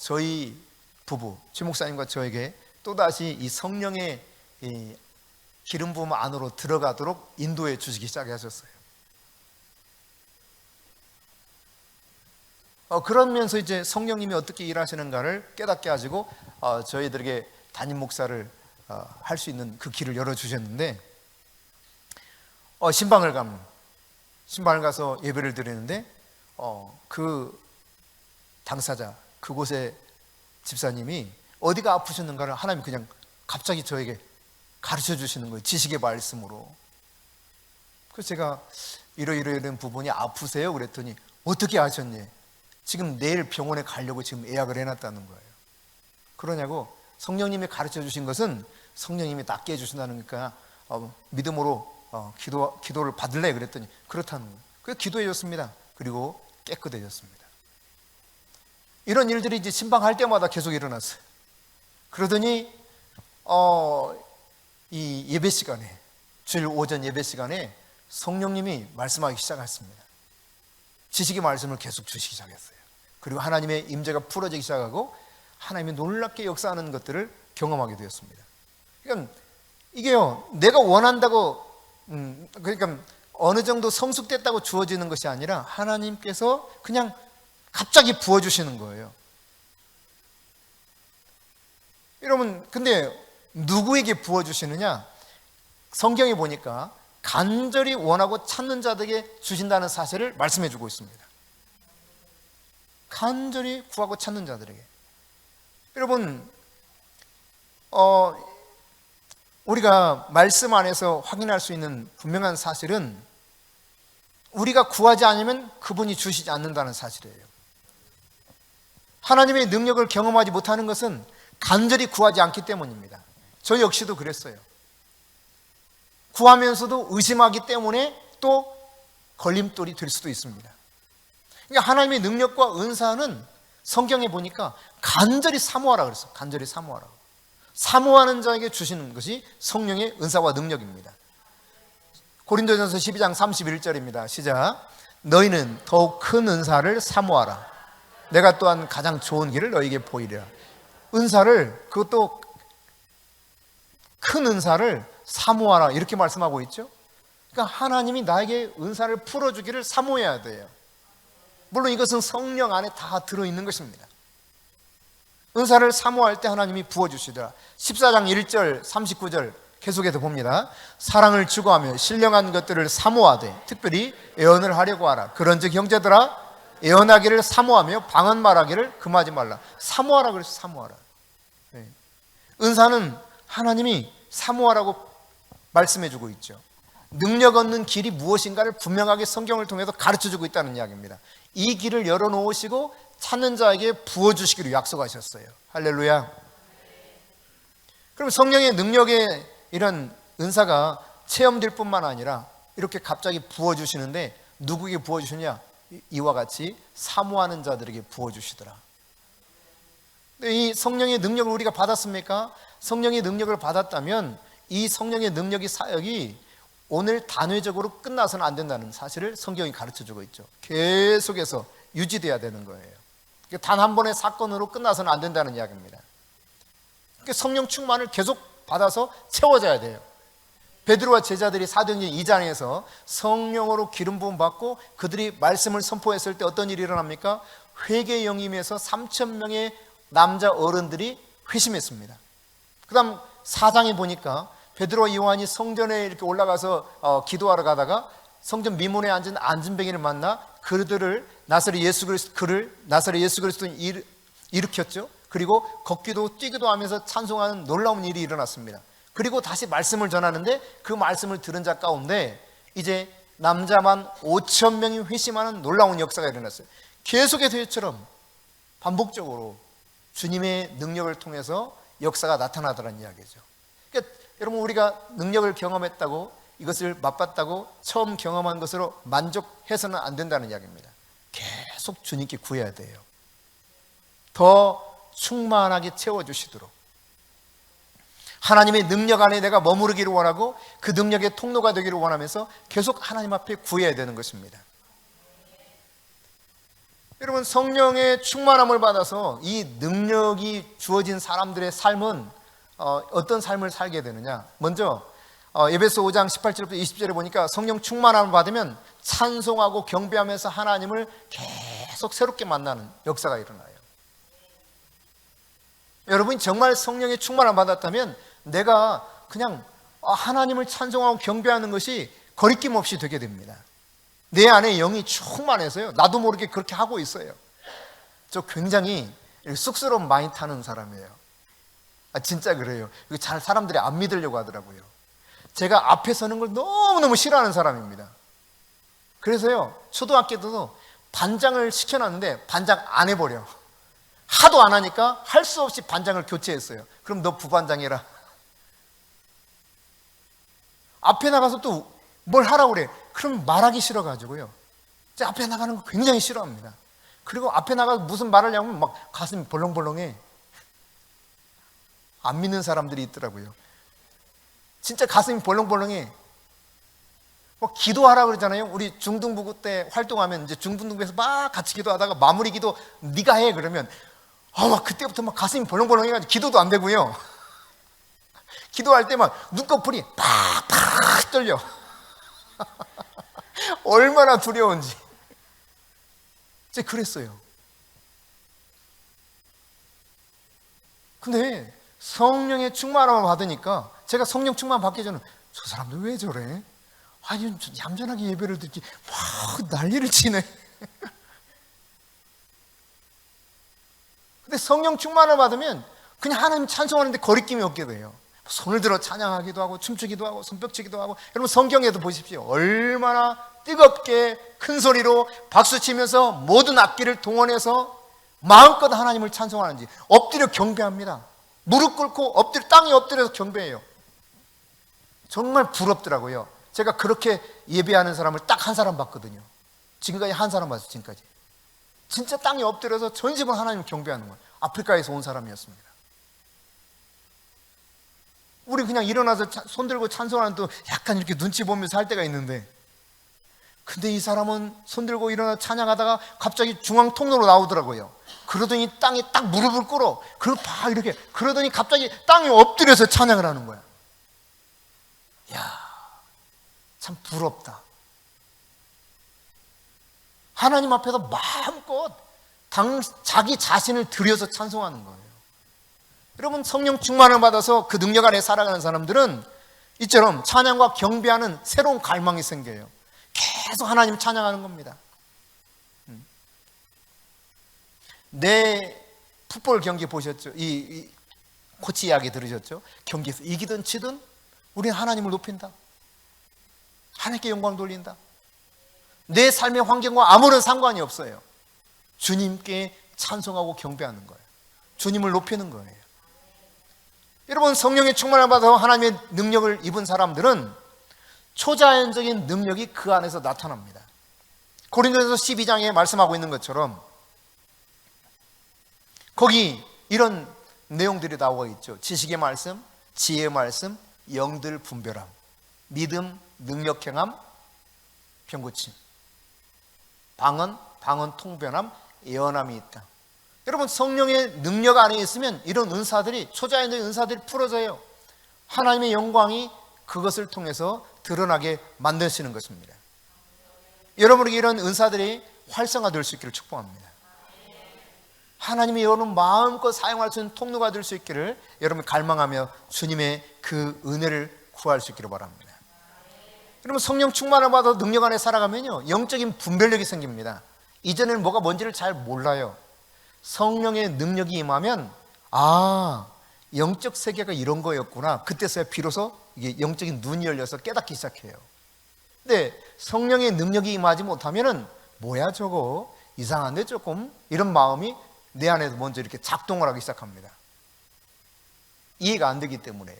저희 부부, 최 목사님과 저에게 또다시 이 성령의 이 기름 부음 안으로 들어가도록 인도해 주시기 시작하셨어요. 그러면서 이제 성령님이 어떻게 일하시는가를 깨닫게 하시고 저희들에게 담임 목사를 할 수 있는 그 길을 열어주셨는데, 신방을 가서 예배를 드리는데 그 당사자, 그곳의 집사님이 어디가 아프셨는가를 하나님이 그냥 갑자기 저에게 가르쳐 주시는 거예요, 지식의 말씀으로. 그래서 제가 이런 부분이 아프세요? 그랬더니 어떻게 아셨니? 지금 내일 병원에 가려고 지금 예약을 해놨다는 거예요. 그러냐고. 성령님이 가르쳐 주신 것은 성령님이 낫게 해주신다는 거니까 믿음으로 기도를 받을래? 그랬더니 그렇다는 거예요. 그래서 기도해 줬습니다. 그리고 깨끗해졌습니다. 이런 일들이 이제 신방할 때마다 계속 일어났어요. 그러더니 이 예배 시간에, 주일 오전 예배 시간에 성령님이 말씀하기 시작했습니다. 지식의 말씀을 계속 주시기 시작했어요. 그리고 하나님의 임재가 풀어지기 시작하고 하나님이 놀랍게 역사하는 것들을 경험하게 되었습니다. 그러니까 이게요, 내가 원한다고 그러니까 어느 정도 성숙됐다고 주어지는 것이 아니라 하나님께서 그냥 갑자기 부어주시는 거예요. 여러분, 근데 누구에게 부어주시느냐? 성경에 보니까 간절히 원하고 찾는 자들에게 주신다는 사실을 말씀해 주고 있습니다. 간절히 구하고 찾는 자들에게. 여러분, 우리가 말씀 안에서 확인할 수 있는 분명한 사실은 우리가 구하지 않으면 그분이 주시지 않는다는 사실이에요. 하나님의 능력을 경험하지 못하는 것은 간절히 구하지 않기 때문입니다. 저 역시도 그랬어요. 구하면서도 의심하기 때문에 또 걸림돌이 될 수도 있습니다. 그러니까 하나님의 능력과 은사는 성경에 보니까 간절히 사모하라 그랬어요. 간절히 사모하라고. 사모하는 자에게 주시는 것이 성령의 은사와 능력입니다. 고린도전서 12장 31절입니다. 시작. 너희는 더욱 큰 은사를 사모하라. 내가 또한 가장 좋은 길을 너희에게 보이리라. 은사를, 그것도 큰 은사를 사모하라, 이렇게 말씀하고 있죠. 그러니까 하나님이 나에게 은사를 풀어주기를 사모해야 돼요. 물론 이것은 성령 안에 다 들어있는 것입니다. 은사를 사모할 때 하나님이 부어주시더라. 14장 1절 39절 계속해서 봅니다. 사랑을 추구하며 신령한 것들을 사모하되 특별히 애언을 하려고 하라. 그런즉 형제들아, 애언하기를 사모하며 방언 말하기를 금하지 말라. 사모하라 그래서 사모하라. 네. 은사는 하나님이 사모하라고 말씀해주고 있죠. 능력 얻는 길이 무엇인가를 분명하게 성경을 통해서 가르쳐주고 있다는 이야기입니다. 이 길을 열어놓으시고 찾는 자에게 부어주시기로 약속하셨어요. 할렐루야. 그럼 성령의 능력의 이런 은사가 체험될 뿐만 아니라 이렇게 갑자기 부어주시는데 누구에게 부어주시냐? 이와 같이 사모하는 자들에게 부어주시더라. 이 성령의 능력을 우리가 받았습니까? 성령의 능력을 받았다면 이 성령의 능력이 사역이 오늘 단회적으로 끝나서는 안 된다는 사실을 성경이 가르쳐주고 있죠. 계속해서 유지돼야 되는 거예요. 단 한 번의 사건으로 끝나서는 안 된다는 이야기입니다. 성령 충만을 계속 받아서 채워져야 돼요. 베드로와 제자들이 사도행전 2장에서 성령으로 기름 부음 받고 그들이 말씀을 선포했을 때 어떤 일이 일어납니까? 회개 영임에서 3,000명의 남자 어른들이 회심했습니다. 그 다음 4장에 보니까 베드로와 요한이 성전에 이렇게 올라가서 기도하러 가다가 성전 미문에 앉은 안진뱅이를 만나 그들을 나사렛 예수 그리스도를 일으켰죠. 그리고 걷기도 뛰기도 하면서 찬송하는 놀라운 일이 일어났습니다. 그리고 다시 말씀을 전하는데 그 말씀을 들은 자 가운데 이제 남자만 5천 명이 회심하는 놀라운 역사가 일어났어요. 계속해서 이처럼 반복적으로 주님의 능력을 통해서 역사가 나타나더라는 이야기죠. 그러니까 여러분, 우리가 능력을 경험했다고, 이것을 맛봤다고 처음 경험한 것으로 만족해서는 안 된다는 이야기입니다. 계속 주님께 구해야 돼요. 더 충만하게 채워주시도록. 하나님의 능력 안에 내가 머무르기를 원하고 그 능력의 통로가 되기를 원하면서 계속 하나님 앞에 구해야 되는 것입니다. 여러분, 성령의 충만함을 받아서 이 능력이 주어진 사람들의 삶은 어떤 삶을 살게 되느냐. 먼저 에베소 5장 18절부터 20절에 보니까 성령 충만함을 받으면 찬송하고 경배하면서 하나님을 계속 새롭게 만나는 역사가 일어나요. 여러분이 정말 성령의 충만함을 받았다면 내가 그냥 하나님을 찬송하고 경배하는 것이 거리낌 없이 되게 됩니다. 내 안에 영이 충만해서요, 나도 모르게 그렇게 하고 있어요. 저 굉장히 쑥스러움 많이 타는 사람이에요. 진짜 그래요. 잘 사람들이 안 믿으려고 하더라고요. 제가 앞에 서는 걸 너무너무 싫어하는 사람입니다. 그래서요, 초등학교 때도 반장을 시켜놨는데 반장 안 해버려. 하도 안 하니까 할 수 없이 반장을 교체했어요. 그럼 너 부반장해라. 앞에 나가서 또 뭘 하라고 그래. 그럼 말하기 싫어가지고요, 앞에 나가는 거 굉장히 싫어합니다. 그리고 앞에 나가서 무슨 말을 하냐면 막 가슴이 벌렁벌렁해. 안 믿는 사람들이 있더라고요. 진짜 가슴이 벌렁벌렁해. 뭐 기도하라고 그러잖아요. 우리 중등부고 때 활동하면 이제 중등부에서 막 같이 기도하다가 마무리 기도 네가 해 그러면 막 그때부터 막 가슴이 벌렁벌렁해가지고 기도도 안 되고요. 기도할 때 막 눈꺼풀이 팍팍 떨려. 얼마나 두려운지. 제가 그랬어요. 근데 성령의 충만함을 받으니까 제가 성령 충만 받기 전에 저 사람들 왜 저래? 아니, 얌전하게 예배를 듣지 막 난리를 치네. 근데 성령 충만을 받으면 그냥 하나님 찬송하는데 거리낌이 없게 돼요. 손을 들어 찬양하기도 하고 춤추기도 하고 손뼉치기도 하고. 여러분, 성경에도 보십시오. 얼마나 뜨겁게 큰 소리로 박수치면서 모든 악기를 동원해서 마음껏 하나님을 찬송하는지. 엎드려 경배합니다. 무릎 꿇고 엎드려, 땅에 엎드려서 경배해요. 정말 부럽더라고요. 제가 그렇게 예배하는 사람을 딱 한 사람 봤거든요. 지금까지 한 사람 봤어요. 지금까지 진짜 땅에 엎드려서 전심으로 하나님을 경배하는 거예요. 아프리카에서 온 사람이었습니다. 우리 그냥 일어나서 손 들고 찬송하는 또 약간 이렇게 눈치 보면서 할 때가 있는데, 근데 이 사람은 손 들고 일어나 찬양하다가 갑자기 중앙 통로로 나오더라고요. 그러더니 땅에 딱 무릎을 꿇어. 그리고 막 이렇게, 그러더니 갑자기 땅에 엎드려서 찬양을 하는 거야. 야, 참 부럽다. 하나님 앞에서 마음껏 자기 자신을 들여서 찬송하는 거예요. 여러분, 성령 충만을 받아서 그 능력 안에 살아가는 사람들은 이처럼 찬양과 경배하는 새로운 갈망이 생겨요. 계속 하나님 찬양하는 겁니다. 내 풋볼 경기 보셨죠? 이 코치 이야기 들으셨죠? 경기에서 이기든 지든 우리는 하나님을 높인다. 하나님께 영광을 돌린다. 내 삶의 환경과 아무런 상관이 없어요. 주님께 찬송하고 경배하는 거예요. 주님을 높이는 거예요. 여러분, 성령의 충만을 받아서 하나님의 능력을 입은 사람들은 초자연적인 능력이 그 안에서 나타납니다. 고린도전서 12장에 말씀하고 있는 것처럼 거기 이런 내용들이 나오고 있죠. 지식의 말씀, 지혜의 말씀, 영들 분별함, 믿음, 능력 행함, 병고침, 방언 통변함, 예언함이 있다. 여러분, 성령의 능력 안에 있으면 이런 은사들이, 초자연적인 은사들이 풀어져요. 하나님의 영광이 그것을 통해서 드러나게 만드시는 것입니다. 여러분에게 이런 은사들이 활성화될 수 있기를 축복합니다. 하나님이 여러분 마음껏 사용할 수 있는 통로가 될 수 있기를 여러분 갈망하며 주님의 그 은혜를 구할 수 있기를 바랍니다. 여러분, 성령 충만을 받아 능력 안에 살아가면요, 영적인 분별력이 생깁니다. 이전에는 뭐가 뭔지를 잘 몰라요. 성령의 능력이 임하면 영적 세계가 이런 거였구나. 그때서야 비로소 이게 영적인 눈이 열려서 깨닫기 시작해요. 근데 성령의 능력이 임하지 못하면은 뭐야 저거 이상한데 조금 이런 마음이 내 안에서 먼저 이렇게 작동을 하기 시작합니다. 이해가 안 되기 때문에요.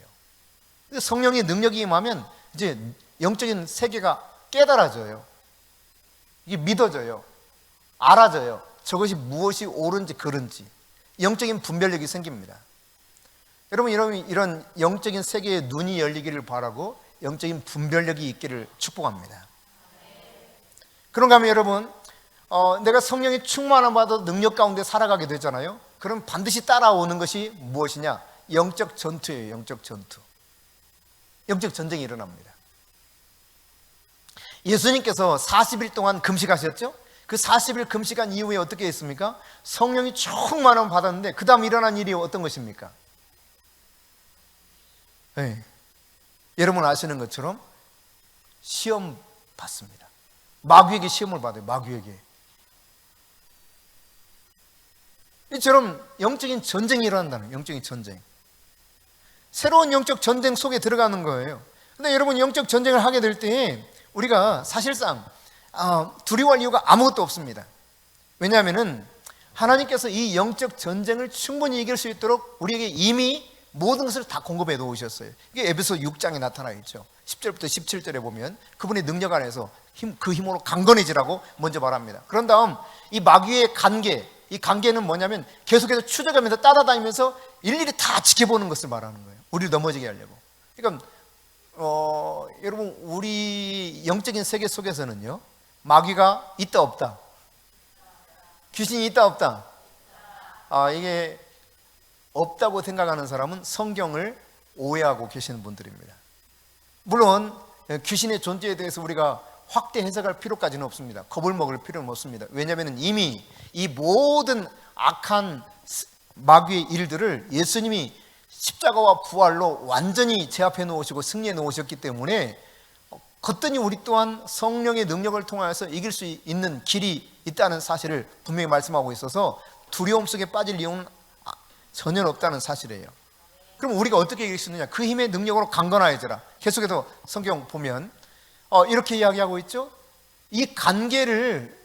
근데 성령의 능력이 임하면 이제 영적인 세계가 깨달아져요. 이게 믿어져요. 알아져요. 저것이 무엇이 옳은지 그른지 영적인 분별력이 생깁니다. 여러분 이런 영적인 세계의 눈이 열리기를 바라고 영적인 분별력이 있기를 축복합니다. 그런가 하면 여러분 내가 성령의 충만함 받아 능력 가운데 살아가게 되잖아요. 그럼 반드시 따라오는 것이 무엇이냐? 영적 전투예요. 영적 전투. 영적 전쟁이 일어납니다. 예수님께서 40일 동안 금식하셨죠? 그 40일 금식한 이후에 어떻게 했습니까? 성령이 충만함 받았는데 그 다음 일어난 일이 어떤 것입니까? 네. 여러분 아시는 것처럼 시험 받습니다. 마귀에게 시험을 받아요. 마귀에게. 이처럼 영적인 전쟁이 일어난다는 거예요. 영적인 전쟁. 새로운 영적 전쟁 속에 들어가는 거예요. 근데 여러분 영적 전쟁을 하게 될 때 우리가 사실상 두려워할 이유가 아무것도 없습니다. 왜냐하면 하나님께서 이 영적 전쟁을 충분히 이길 수 있도록 우리에게 이미 모든 것을 다 공급해 놓으셨어요. 이게 에베소 6장에 나타나 있죠. 10절부터 17절에 보면 그분의 능력 안에서 그 힘으로 강건해지라고 먼저 말합니다. 그런 다음 이 마귀의 관계, 이 관계는 뭐냐면 계속해서 추적하면서 따라다니면서 일일이 다 지켜보는 것을 말하는 거예요. 우리를 넘어지게 하려고. 그러니까 여러분 우리 영적인 세계 속에서는요 마귀가 있다 없다? 귀신이 있다 없다? 이게 없다고 생각하는 사람은 성경을 오해하고 계시는 분들입니다. 물론 귀신의 존재에 대해서 우리가 확대 해석할 필요까지는 없습니다. 겁을 먹을 필요는 없습니다. 왜냐하면 이미 이 모든 악한 마귀의 일들을 예수님이 십자가와 부활로 완전히 제압해 놓으시고 승리해 놓으셨기 때문에 거뜬히 우리 또한 성령의 능력을 통하여서 이길 수 있는 길이 있다는 사실을 분명히 말씀하고 있어서 두려움 속에 빠질 이유는 전혀 없다는 사실이에요. 그럼 우리가 어떻게 이길 수 있느냐? 그 힘의 능력으로 강건하여져라. 계속해서 성경 보면 이렇게 이야기하고 있죠. 이 관계를,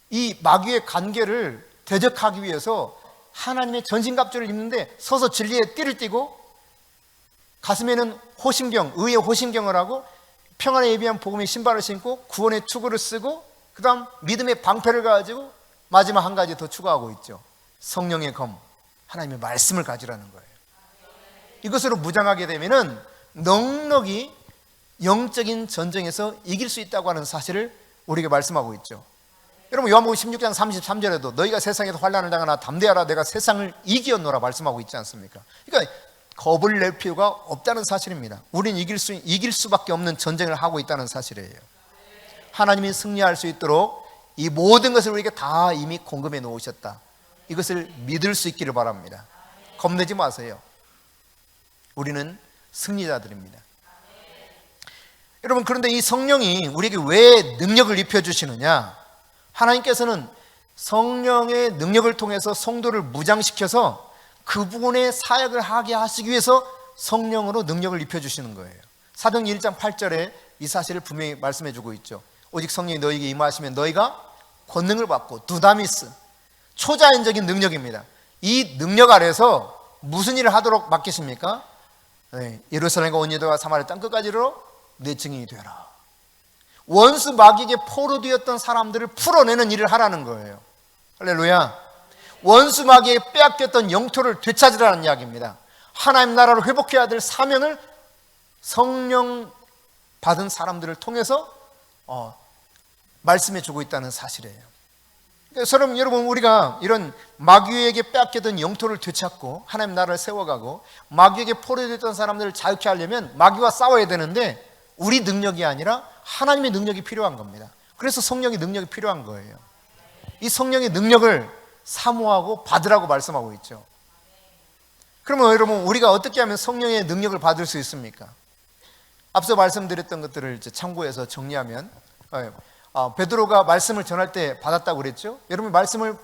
이 마귀의 관계를 대적하기 위해서 하나님의 전신갑주를 입는데 서서 진리의 띠를 띠고 가슴에는 호심경, 의의 호심경을 하고 평안에 예비한 복음의 신발을 신고 구원의 투구를 쓰고 그 다음 믿음의 방패를 가지고 마지막 한 가지 더 추가하고 있죠. 성령의 검, 하나님의 말씀을 가지라는 거예요. 이것으로 무장하게 되면은 넉넉히 영적인 전쟁에서 이길 수 있다고 하는 사실을 우리에게 말씀하고 있죠. 여러분 요한복음 16장 33절에도 너희가 세상에서 환난을 당하나 담대하라 내가 세상을 이기었노라 말씀하고 있지 않습니까? 그러니까 겁을 낼 필요가 없다는 사실입니다. 우리는 이길 수밖에 없는 전쟁을 하고 있다는 사실이에요. 하나님이 승리할 수 있도록 이 모든 것을 우리에게 다 이미 공급해 놓으셨다. 이것을 믿을 수 있기를 바랍니다. 겁내지 마세요. 우리는 승리자들입니다. 여러분 그런데 이 성령이 우리에게 왜 능력을 입혀주시느냐? 하나님께서는 성령의 능력을 통해서 성도를 무장시켜서 그분의 사역을 하게 하시기 위해서 성령으로 능력을 입혀주시는 거예요. 사도행전 1장 8절에 이 사실을 분명히 말씀해주고 있죠. 오직 성령이 너희에게 임하시면 너희가 권능을 받고 두다미스, 초자연적인 능력입니다. 이 능력 아래서 무슨 일을 하도록 맡기십니까? 예루살렘과 온 유다와 사마리아 땅 끝까지로 내 증인이 되라. 원수 마귀에게 포로되었던 사람들을 풀어내는 일을 하라는 거예요. 할렐루야. 원수 마귀에게 빼앗겼던 영토를 되찾으라는 이야기입니다. 하나님 나라를 회복해야 될 사명을 성령 받은 사람들을 통해서 말씀해 주고 있다는 사실이에요. 그래서 여러분 우리가 이런 마귀에게 빼앗겼던 영토를 되찾고 하나님 나라를 세워가고 마귀에게 포로되었던 사람들을 자유케 하려면 마귀와 싸워야 되는데 우리 능력이 아니라 하나님의 능력이 필요한 겁니다. 그래서 성령의 능력이 필요한 거예요. 이 성령의 능력을 사모하고 받으라고 말씀하고 있죠. 그러면 여러분 우리가 어떻게 하면 성령의 능력을 받을 수 있습니까? 앞서 말씀드렸던 것들을 이제 참고해서 정리하면 베드로가 말씀을 전할 때 받았다고 그랬죠. 여러분 말씀을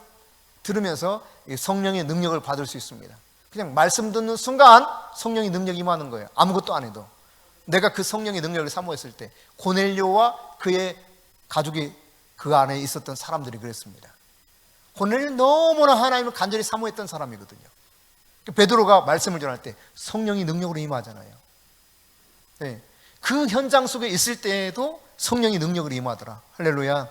들으면서 성령의 능력을 받을 수 있습니다. 그냥 말씀 듣는 순간 성령의 능력이 임하는 거예요. 아무것도 안 해도. 내가 그 성령의 능력을 사모했을 때 고넬료와 그의 가족이 그 안에 있었던 사람들이 그랬습니다. 고넬료는 너무나 하나님을 간절히 사모했던 사람이거든요. 베드로가 말씀을 전할 때 성령이 능력으로 임하잖아요. 네. 그 현장 속에 있을 때에도 성령이 능력으로 임하더라. 할렐루야.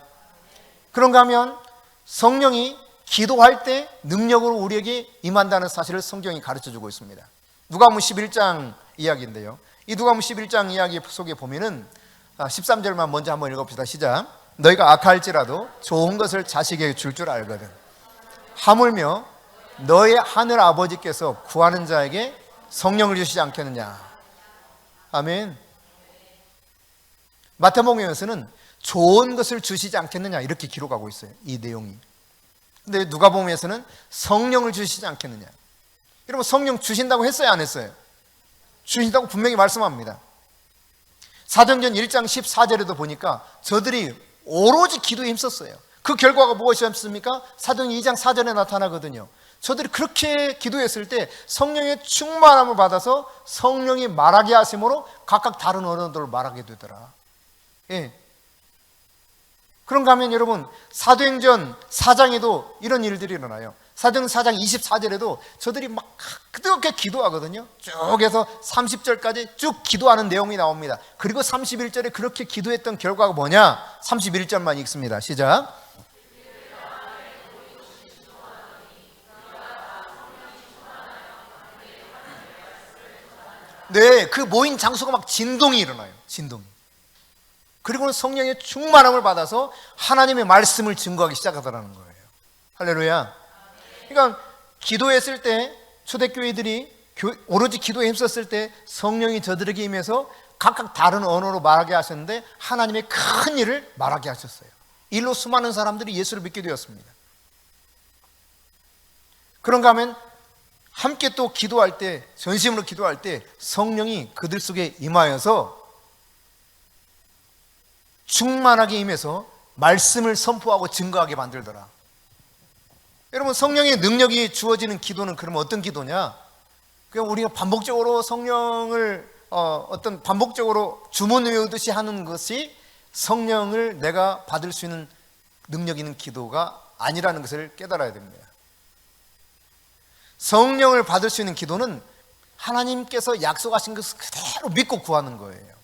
그런가 하면 성령이 기도할 때 능력으로 우리에게 임한다는 사실을 성경이 가르쳐주고 있습니다. 누가복음 11장 이야기인데요, 이 누가복음 11장 이야기 속에 보면은 13절만 먼저 한번 읽어봅시다. 시작. 너희가 악할지라도 좋은 것을 자식에게 줄 줄 알거든 하물며 너희 하늘 아버지께서 구하는 자에게 성령을 주시지 않겠느냐. 아멘. 마태복음에서는 좋은 것을 주시지 않겠느냐 이렇게 기록하고 있어요, 이 내용이. 근데 누가복음에서는 성령을 주시지 않겠느냐. 여러분, 성령 주신다고 했어요, 안 했어요? 주신다고 분명히 말씀합니다. 사도행전 1장 14절에도 보니까 저들이 오로지 기도에 힘썼어요. 그 결과가 무엇이었습니까? 사도행전 2장 4절에 나타나거든요. 저들이 그렇게 기도했을 때 성령의 충만함을 받아서 성령이 말하게 하심으로 각각 다른 언어들을 말하게 되더라. 예. 그런가 하면 여러분, 사도행전 4장에도 이런 일들이 일어나요. 사도행전 4장 24절에도 저들이 막 뜨겁게 기도하거든요. 쭉 해서 30절까지 쭉 기도하는 내용이 나옵니다. 그리고 31절에 그렇게 기도했던 결과가 뭐냐? 31절만 읽습니다. 시작. 네, 그 모인 장소가 막 진동이 일어나요. 진동이. 그리고는 성령의 충만함을 받아서 하나님의 말씀을 증거하기 시작하더라는 거예요. 할렐루야. 그러니까 기도했을 때, 초대교회들이 오로지 기도에 힘썼을 때 성령이 저들에게 임해서 각각 다른 언어로 말하게 하셨는데 하나님의 큰 일을 말하게 하셨어요. 일로 수많은 사람들이 예수를 믿게 되었습니다. 그런가 하면 함께 또 기도할 때, 전심으로 기도할 때 성령이 그들 속에 임하여서 충만하게 임해서 말씀을 선포하고 증거하게 만들더라. 여러분, 성령의 능력이 주어지는 기도는 그러면 어떤 기도냐? 그냥 우리가 반복적으로 성령을 반복적으로 주문 외우듯이 하는 것이 성령을 내가 받을 수 있는 능력 있는 기도가 아니라는 것을 깨달아야 됩니다. 성령을 받을 수 있는 기도는 하나님께서 약속하신 것을 그대로 믿고 구하는 거예요.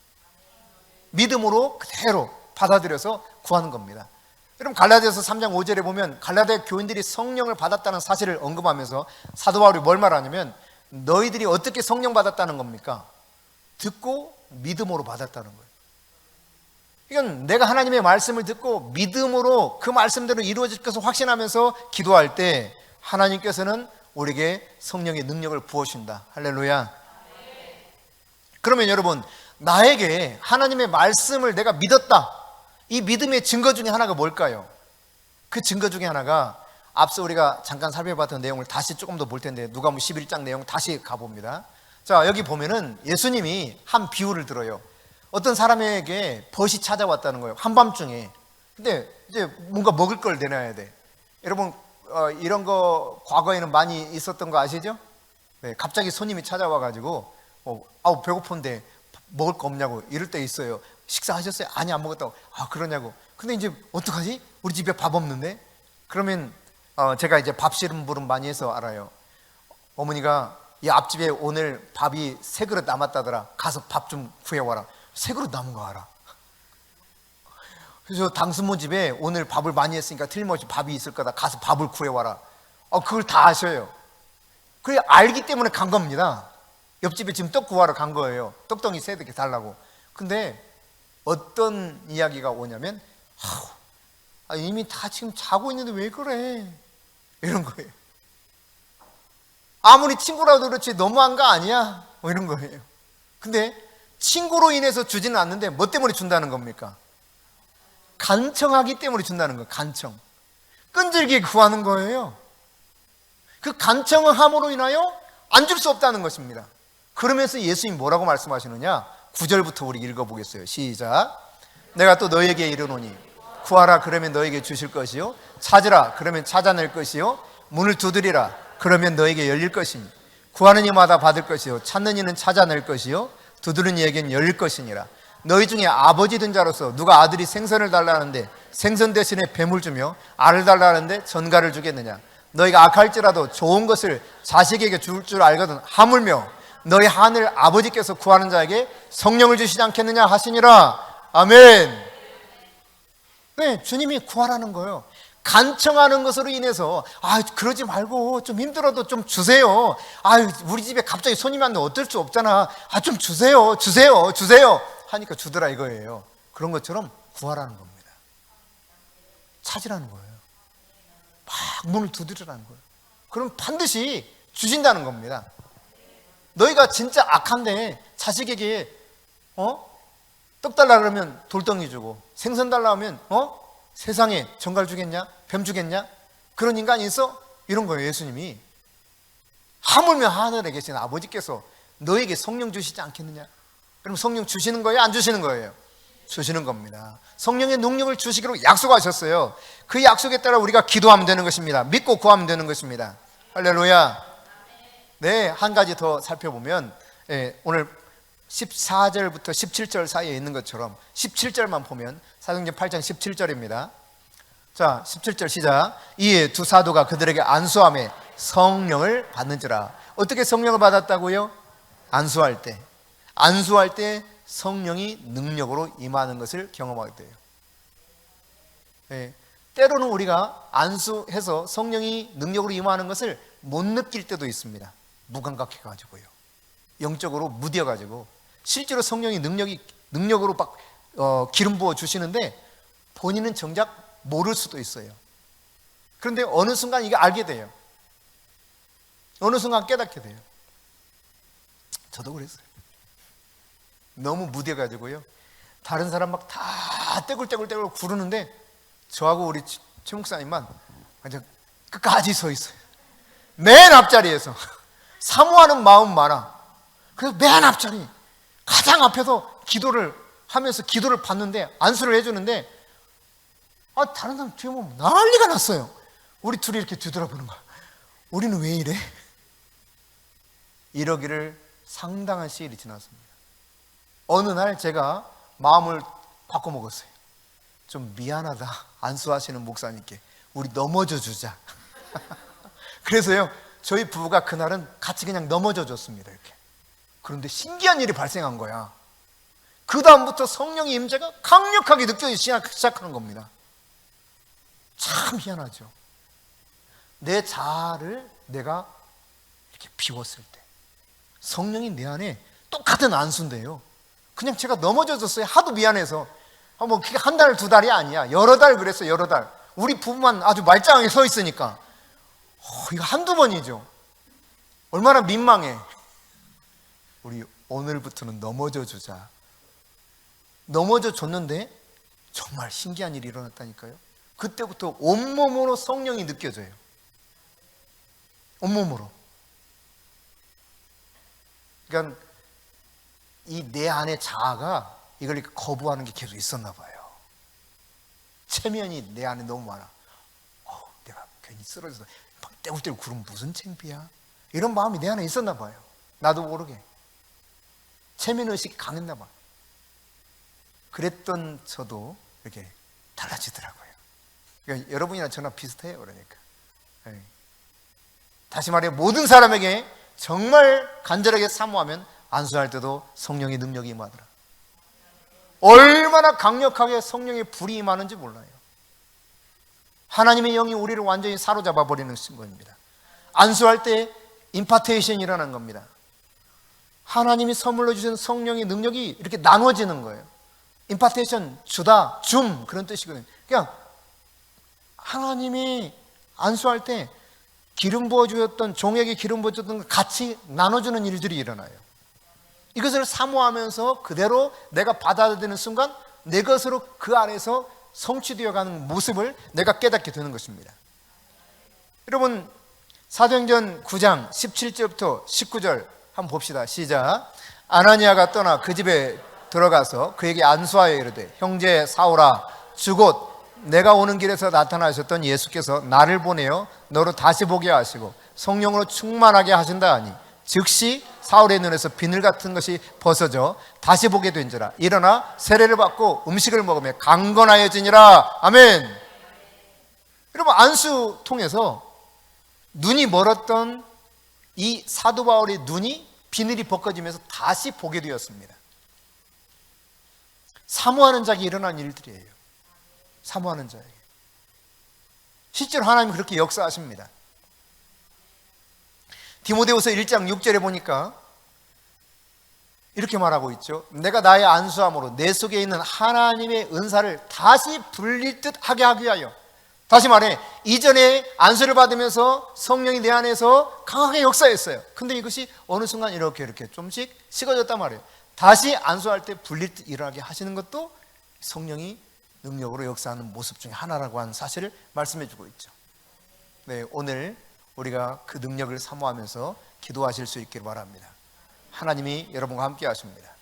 믿음으로 그대로 받아들여서 구하는 겁니다. 여러분, 갈라디아서 3장 5절에 보면 갈라디아 교인들이 성령을 받았다는 사실을 언급하면서 사도 바울이 뭘 말하냐면, 너희들이 어떻게 성령 받았다는 겁니까? 듣고 믿음으로 받았다는 거예요. 이건 내가 하나님의 말씀을 듣고 믿음으로 그 말씀대로 이루어질 것을 확신하면서 기도할 때 하나님께서는 우리에게 성령의 능력을 부어주신다. 할렐루야. 그러면 여러분, 나에게 하나님의 말씀을 내가 믿었다, 이 믿음의 증거 중에 하나가 뭘까요? 그 증거 중에 하나가 앞서 우리가 잠깐 살펴봤던 내용을 다시 조금 더 볼 텐데, 누가복음 11장 내용 다시 가봅니다. 자, 여기 보면은 예수님이 한 비유를 들어요. 어떤 사람에게 벗이 찾아왔다는 거예요, 한밤중에. 근데 이제 뭔가 먹을 걸 내놔야 돼. 여러분, 이런 거 과거에는 많이 있었던 거 아시죠? 네, 갑자기 손님이 찾아와가지고 아우 배고픈데 먹을 거 없냐고 이럴 때 있어요. 식사하셨어요? 아니, 안 먹었다고. 아, 그러냐고. 근데 이제 어떡하지? 우리 집에 밥 없는데? 그러면 제가 이제 밥 심부름 많이 해서 알아요. 어머니가 이 앞집에 오늘 밥이 3그릇 남았다더라. 가서 밥 좀 구해와라. 3그릇 남은 거 알아. 그래서 당수모 집에 오늘 밥을 많이 했으니까 틀림없이 밥이 있을 거다. 가서 밥을 구해와라. 그걸 다 아셔요. 그래, 알기 때문에 간 겁니다. 옆집에 지금 떡 구하러 간 거예요. 떡덩이 3개 달라고. 근데 어떤 이야기가 오냐면, 이미 다 지금 자고 있는데 왜 그래? 이런 거예요. 아무리 친구라도 그렇지 너무한 거 아니야? 이런 거예요. 근데 친구로 인해서 주지는 않는데 뭐 때문에 준다는 겁니까? 간청하기 때문에 준다는 거예요. 간청. 끈질기게 구하는 거예요. 그 간청을 함으로 인하여 안 줄 수 없다는 것입니다. 그러면서 예수님이 뭐라고 말씀하시느냐? 9절부터 우리 읽어보겠어요. 시작. 내가 또 너에게 이르노니 구하라, 그러면 너에게 주실 것이요, 찾으라, 그러면 찾아낼 것이요, 문을 두드리라, 그러면 너에게 열릴 것이니, 구하는 이마다 받을 것이요 찾는 이는 찾아낼 것이요 두드리는 이에게는 열릴 것이니라. 너희 중에 아버지 된 자로서 누가 아들이 생선을 달라는데 생선 대신에 뱀을 주며 알을 달라는데 전갈을 주겠느냐. 너희가 악할지라도 좋은 것을 자식에게 줄 줄 알거든 하물며 너희 하늘 아버지께서 구하는 자에게 성령을 주시지 않겠느냐 하시니라. 아멘. 네, 주님이 구하라는 거예요. 간청하는 것으로 인해서 그러지 말고 좀 힘들어도 좀 주세요. 우리 집에 갑자기 손님이 왔는데 어쩔 수 없잖아. 좀 주세요 하니까 주더라 이거예요. 그런 것처럼 구하라는 겁니다. 찾으라는 거예요. 막 문을 두드리라는 거예요. 그럼 반드시 주신다는 겁니다. 너희가 진짜 악한데 자식에게 떡 달라 그러면 돌덩이 주고 생선 달라 하면 세상에 전갈 주겠냐? 뱀 주겠냐? 그런 인간이 있어? 이런 거예요. 예수님이 하물며 하늘에 계신 아버지께서 너에게 성령 주시지 않겠느냐? 그럼 성령 주시는 거예요? 안 주시는 거예요? 주시는 겁니다. 성령의 능력을 주시기로 약속하셨어요. 그 약속에 따라 우리가 기도하면 되는 것입니다. 믿고 구하면 되는 것입니다. 할렐루야. 네, 한 가지 더 살펴보면 오늘 14절부터 17절 사이에 있는 것처럼 17절만 보면 사도행전 8장 17절입니다. 자, 17절 시작. 이에 두 사도가 그들에게 안수하며 성령을 받는지라. 어떻게 성령을 받았다고요? 안수할 때 성령이 능력으로 임하는 것을 경험하게 돼요. 때로는 우리가 안수해서 성령이 능력으로 임하는 것을 못 느낄 때도 있습니다. 무감각해가지고요, 영적으로 무뎌가지고 실제로 성령이 능력으로 막 기름 부어 주시는데 본인은 정작 모를 수도 있어요. 그런데 어느 순간 이게 알게 돼요. 어느 순간 깨닫게 돼요. 저도 그랬어요. 너무 무뎌가지고요, 다른 사람 막 다 떼굴떼굴 구르는데 저하고 우리 최 목사님만 완전 끝까지 서 있어요. 맨 앞자리에서. 사모하는 마음 많아. 그래서 맨 앞자리 가장 앞에서 기도를 하면서 기도를 받는데 안수를 해주는데 다른 사람 뒤에 보면 난리가 났어요. 우리 둘이 이렇게 뒤돌아보는 거야. 우리는 왜 이래? 이러기를 상당한 시일이 지났습니다. 어느 날 제가 마음을 바꿔먹었어요. 좀 미안하다, 안수하시는 목사님께 우리 넘어져 주자. 그래서요, 저희 부부가 그날은 같이 그냥 넘어져 줬습니다. 이렇게. 그런데 신기한 일이 발생한 거야. 그 다음부터 성령의 임재가 강력하게 느껴지기 시작하는 겁니다. 참 희한하죠. 내 자아를 내가 이렇게 비웠을 때 성령이 내 안에 똑같은 안수인데요, 그냥 제가 넘어져 줬어요. 하도 미안해서. 뭐 그게 한 달, 두 달이 아니야. 여러 달 그랬어요. 여러 달. 우리 부부만 아주 말짱하게 서 있으니까 이거 한두 번이죠. 얼마나 민망해. 우리 오늘부터는 넘어져 주자. 넘어져 줬는데 정말 신기한 일이 일어났다니까요. 그때부터 온몸으로 성령이 느껴져요. 온몸으로. 그러니까 이 내 안의 자아가 이걸 이렇게 거부하는 게 계속 있었나 봐요. 체면이 내 안에 너무 많아. 내가 괜히 쓰러져서 떼굴떼굴 구르면 무슨 창피야? 이런 마음이 내 안에 있었나 봐요. 나도 모르게. 체면의식이 강했나 봐요. 그랬던 저도 이렇게 달라지더라고요. 그러니까 여러분이나 저나 비슷해요. 그러니까 다시 말해, 모든 사람에게 정말 간절하게 사모하면 안수할 때도 성령의 능력이 임하더라. 얼마나 강력하게 성령의 불이 임하는지 몰라요. 하나님의 영이 우리를 완전히 사로잡아 버리는 거입니다. 안수할 때 임파테이션이 일어나는 겁니다. 하나님이 선물로 주신 성령의 능력이 이렇게 나눠지는 거예요. 임파테이션, 주다, 줌, 그런 뜻이거든요. 그러니까 하나님이 안수할 때 기름 부어주었던, 종에게 기름 부어주었던 걸 같이 나눠주는 일들이 일어나요. 이것을 사모하면서 그대로 내가 받아들이는 순간 내 것으로 그 안에서 성취되어가는 모습을 내가 깨닫게 되는 것입니다. 여러분, 사도행전 9장 17절부터 19절 한번 봅시다. 시작. 아나니아가 떠나 그 집에 들어가서 그에게 안수하여 이르되, 형제 사울아, 주곧 내가 오는 길에서 나타나셨던 예수께서 나를 보내어 너로 다시 보게 하시고 성령으로 충만하게 하신다 하니 즉시 사울의 눈에서 비늘 같은 것이 벗어져 다시 보게 된지라. 일어나 세례를 받고 음식을 먹으며 강건하여지니라. 아멘. 여러분, 안수 통해서 눈이 멀었던 이 사도 바울의 눈이 비늘이 벗겨지면서 다시 보게 되었습니다. 사모하는 자에게 일어난 일들이에요. 사모하는 자에게. 실제로 하나님이 그렇게 역사하십니다. 디모데후서 1장 6절에 보니까 이렇게 말하고 있죠. 내가 나의 안수함으로 내 속에 있는 하나님의 은사를 다시 불릴 듯 하게 하기 위하여. 다시 말해, 이전에 안수를 받으면서 성령이 내 안에서 강하게 역사했어요. 근데 이것이 어느 순간 이렇게 좀씩 식어졌단 말이에요. 다시 안수할 때 불릴 듯 일어나게 하시는 것도 성령이 능력으로 역사하는 모습 중에 하나라고 하는 사실을 말씀해 주고 있죠. 네, 오늘 우리가 그 능력을 사모하면서 기도하실 수 있기를 바랍니다. 하나님이 여러분과 함께 하십니다.